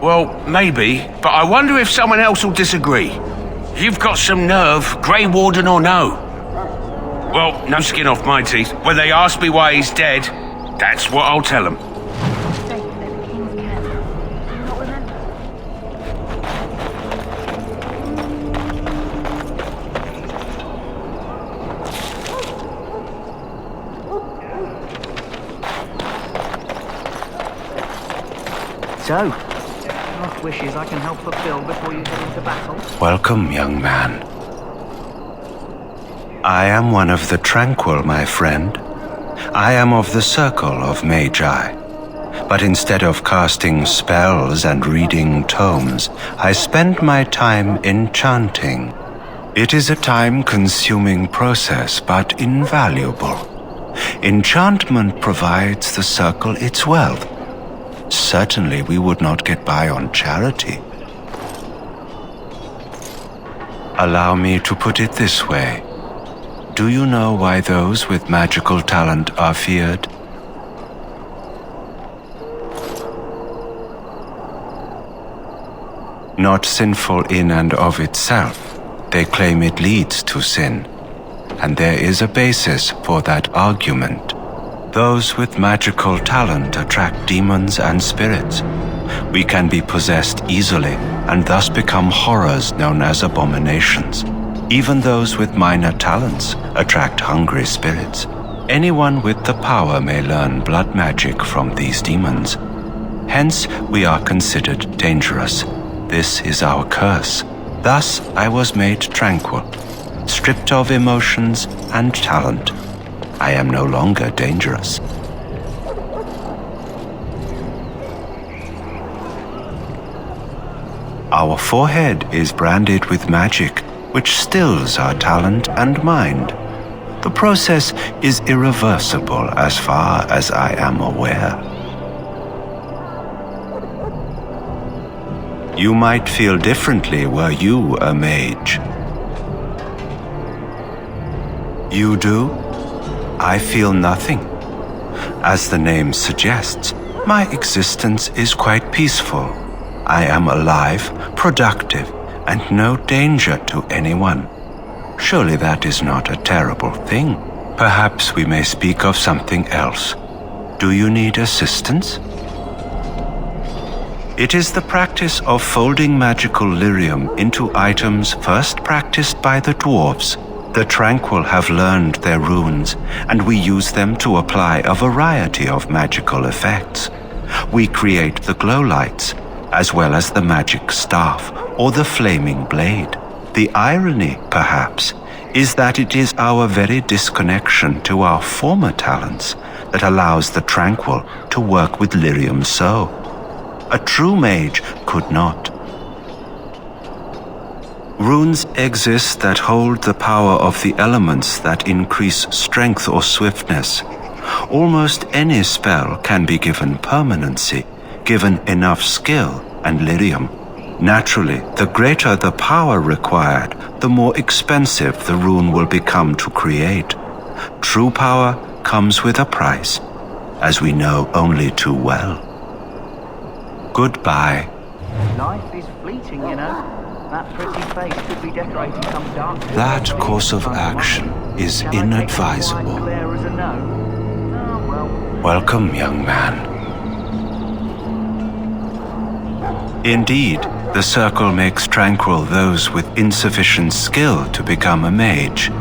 Well, maybe, but I wonder if someone else will disagree. You've got some nerve, Grey Warden or no. Well, no skin off my teeth. When they ask me why he's dead, that's what I'll tell them. So, wishes I can help fulfill before you head into battle? Welcome, young man. I am one of the Tranquil, my friend. I am of the Circle of Magi. But instead of casting spells and reading tomes, I spend my time enchanting. It is a time-consuming process, but invaluable. Enchantment provides the Circle its wealth. Certainly we would not get by on charity. Allow me to put it this way. Do you know why those with magical talent are feared? Not sinful in and of itself. They claim it leads to sin. And there is a basis for that argument. Those with magical talent attract demons and spirits. We can be possessed easily and thus become horrors known as abominations. Even those with minor talents attract hungry spirits. Anyone with the power may learn blood magic from these demons. Hence, we are considered dangerous. This is our curse. Thus, I was made tranquil, stripped of emotions and talent. I am no longer dangerous. Our forehead is branded with magic, which stills our talent and mind. The process is irreversible as far as I am aware. You might feel differently were you a mage. You do? I feel nothing. As the name suggests, my existence is quite peaceful. I am alive, productive, and no danger to anyone. Surely that is not a terrible thing. Perhaps we may speak of something else. Do you need assistance? It is the practice of folding magical lyrium into items first practiced by the dwarves. The Tranquil have learned their runes, and we use them to apply a variety of magical effects. We create the glow lights, as well as the magic staff or the flaming blade. The irony, perhaps, is that it is our very disconnection to our former talents that allows the Tranquil to work with lyrium so. A true mage could not. Runes exist that hold the power of the elements that increase strength or swiftness. Almost any spell can be given permanency, given enough skill and lyrium. Naturally, the greater the power required, the more expensive the rune will become to create. True power comes with a price, as we know only too well. Goodbye. Life is fleeting, you know. That pretty face could be decorating some dark... That course of action is inadvisable. Welcome, young man. Indeed, the circle makes tranquil those with insufficient skill to become a mage.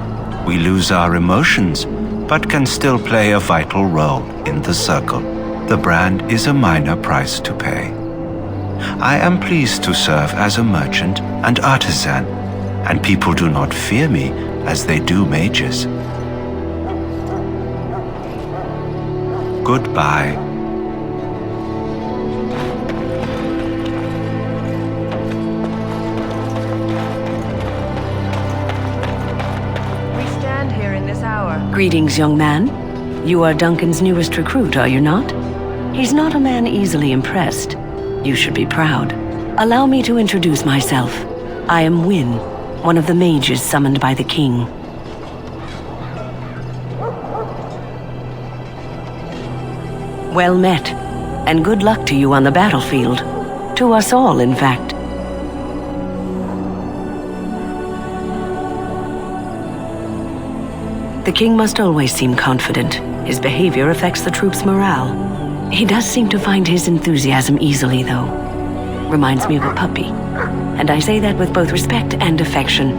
We lose our emotions, but can still play a vital role in the circle. The brand is a minor price to pay. I am pleased to serve as a merchant and artisan, and people do not fear me as they do mages. Goodbye. We stand here in this hour. Greetings, young man. You are Duncan's newest recruit, are you not? He's not a man easily impressed. You should be proud. Allow me to introduce myself. I am Wynne, one of the mages summoned by the king. Well met, and good luck to you on the battlefield. To us all, in fact. The king must always seem confident. His behavior affects the troops' morale. He does seem to find his enthusiasm easily, though. Reminds me of a puppy. And I say that with both respect and affection.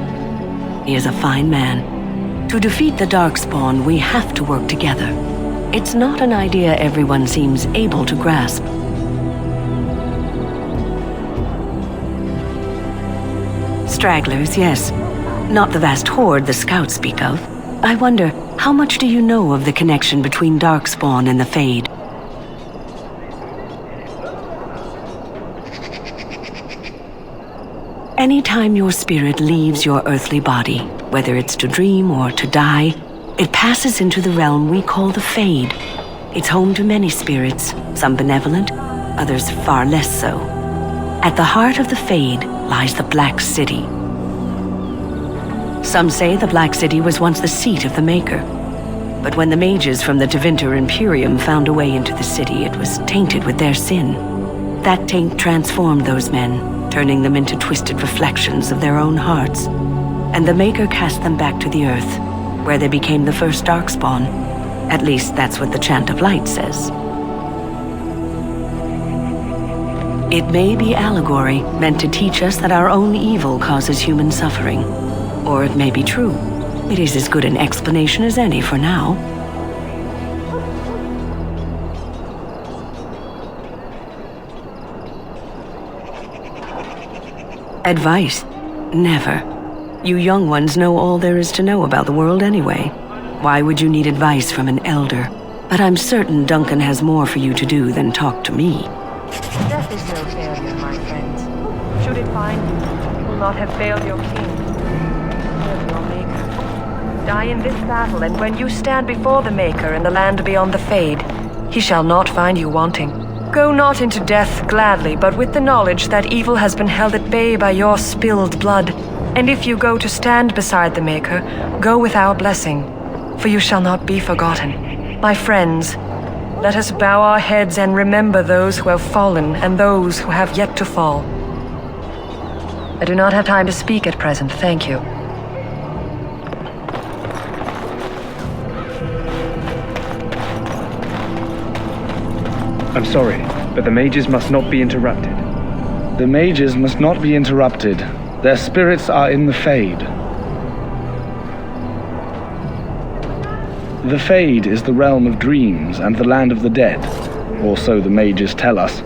He is a fine man. To defeat the Darkspawn, we have to work together. It's not an idea everyone seems able to grasp. Stragglers, yes. Not the vast horde the scouts speak of. I wonder, how much do you know of the connection between Darkspawn and the Fade? Anytime your spirit leaves your earthly body, whether it's to dream or to die, it passes into the realm we call the Fade. It's home to many spirits, some benevolent, others far less so. At the heart of the Fade lies the Black City. Some say the Black City was once the seat of the Maker. But when the mages from the Tevinter Imperium found a way into the city, it was tainted with their sin. That taint transformed those men, turning them into twisted reflections of their own hearts. And the Maker cast them back to the Earth, where they became the first Darkspawn. At least that's what the Chant of Light says. It may be allegory, meant to teach us that our own evil causes human suffering. Or it may be true. It is as good an explanation as any for now. Advice? Never. You young ones know all there is to know about the world anyway. Why would you need advice from an elder? But I'm certain Duncan has more for you to do than talk to me. Death is no failure, my friends. Should it find you, you will not have failed your king. Your Maker. Die in this battle, and when you stand before the Maker in the land beyond the Fade, he shall not find you wanting. Go not into death gladly, but with the knowledge that evil has been held at bay by your spilled blood. And if you go to stand beside the Maker, go with our blessing, for you shall not be forgotten. My friends, let us bow our heads and remember those who have fallen and those who have yet to fall. I do not have time to speak at present, thank you. I'm sorry, but the mages must not be interrupted. The mages must not be interrupted. Their spirits are in the Fade. The Fade is the realm of dreams and the land of the dead, or so the mages tell us.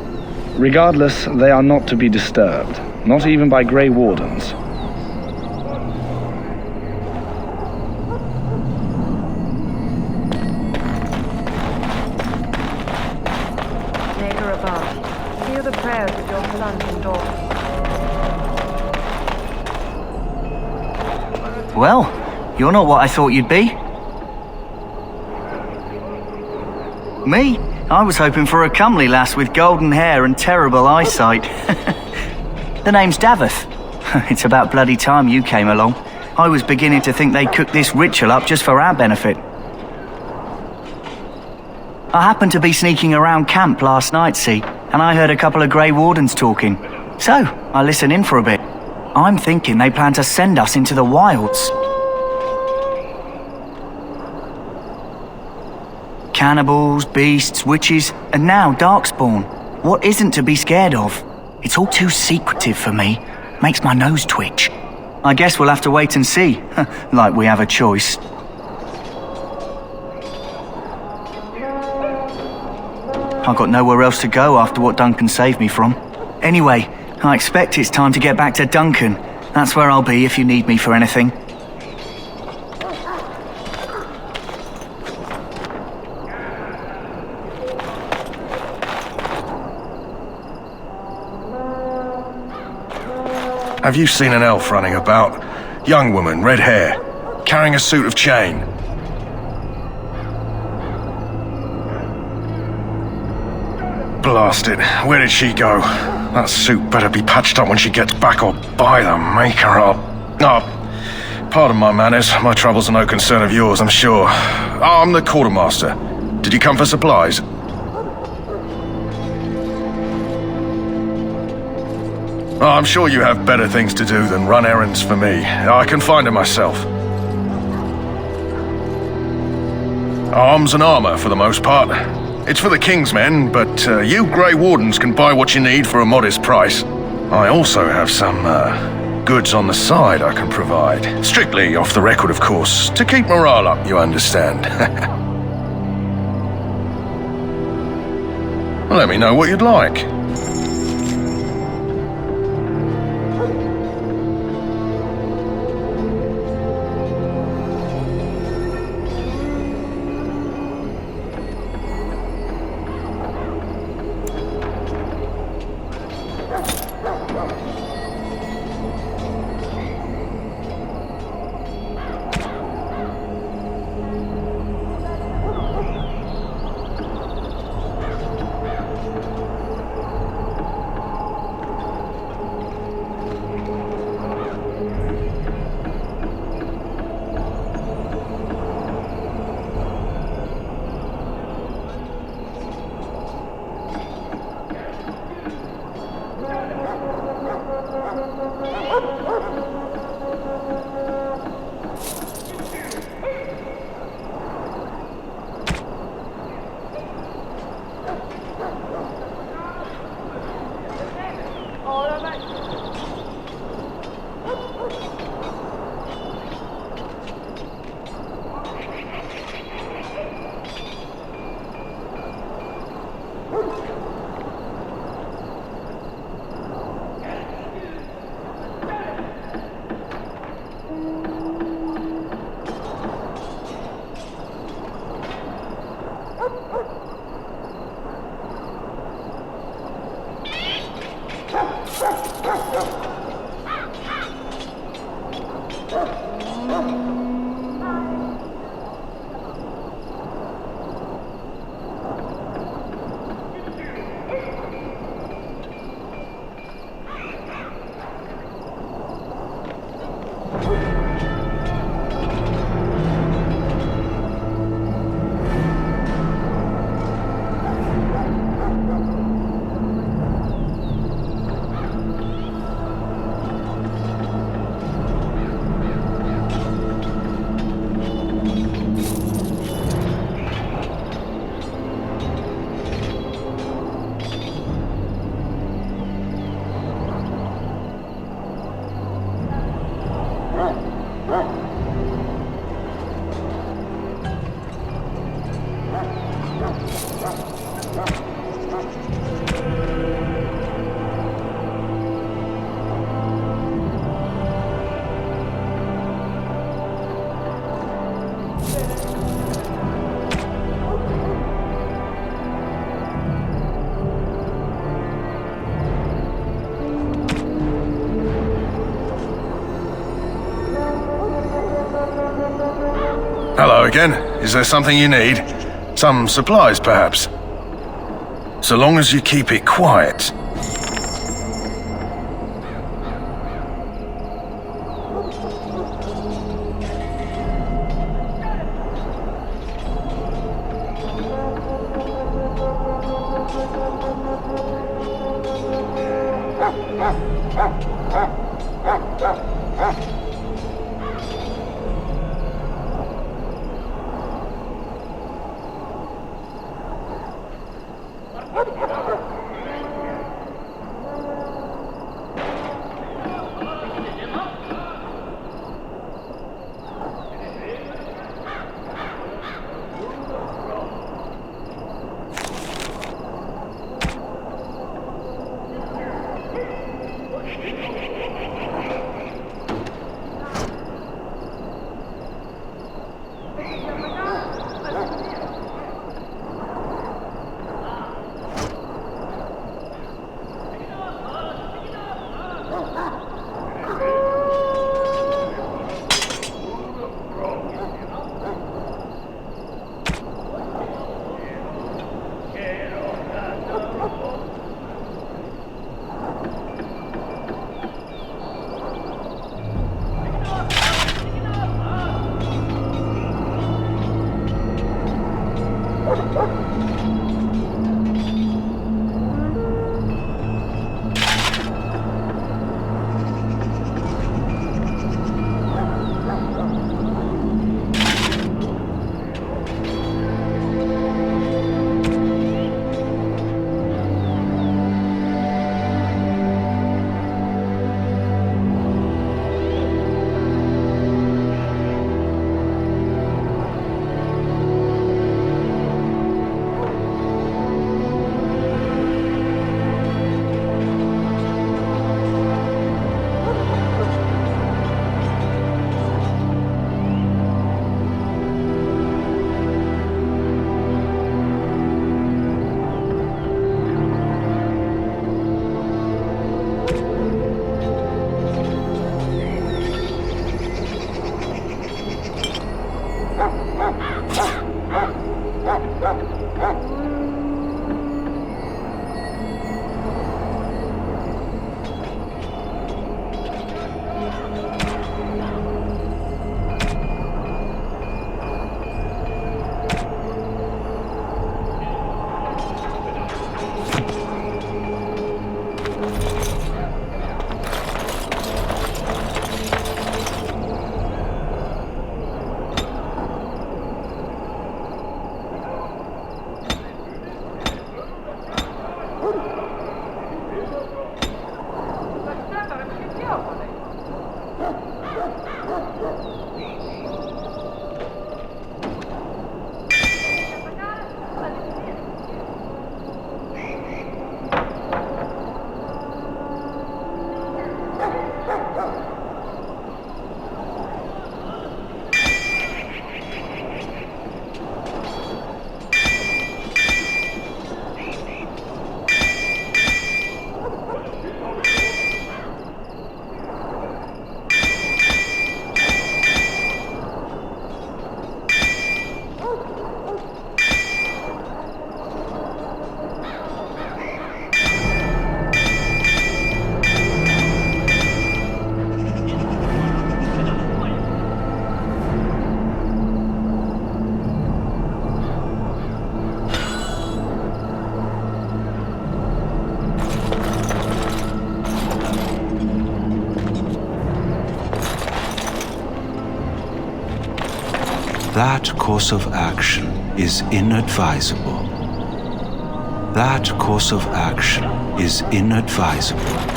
Regardless, they are not to be disturbed, not even by Grey Wardens. Maker above, hear the prayers of your sons and daughters. Well, you're not what I thought you'd be. Me? I was hoping for a comely lass with golden hair and terrible eyesight. The name's Davith. It's about bloody time you came along. I was beginning to think they'd cooked this ritual up just for our benefit. I happened to be sneaking around camp last night, see, and I heard a couple of Grey Wardens talking. So, I listened in for a bit. I'm thinking they plan to send us into the wilds. Cannibals, beasts, witches, and now Darkspawn. What isn't to be scared of? It's all too secretive for me. Makes my nose twitch. I guess we'll have to wait and see. Like we have a choice. I've got nowhere else to go after what Duncan saved me from. Anyway, I expect it's time to get back to Duncan. That's where I'll be if you need me for anything. Have you seen an elf running about? Young woman, red hair, carrying a suit of chain. Blast it, where did she go? That suit better be patched up when she gets back, or by the maker up. Oh, pardon my manners, my troubles are no concern of yours, I'm sure. Oh, I'm the quartermaster. Did you come for supplies? Oh, I'm sure you have better things to do than run errands for me. I can find it myself. Arms and armor, for the most part. It's for the King's men, but you Grey Wardens can buy what you need for a modest price. I also have some goods on the side I can provide. Strictly off the record, of course, to keep morale up, you understand. Let me know what you'd like. Hello again. Is there something you need? Some supplies, perhaps. So long as you keep it quiet. That course of action is inadvisable. That course of action is inadvisable.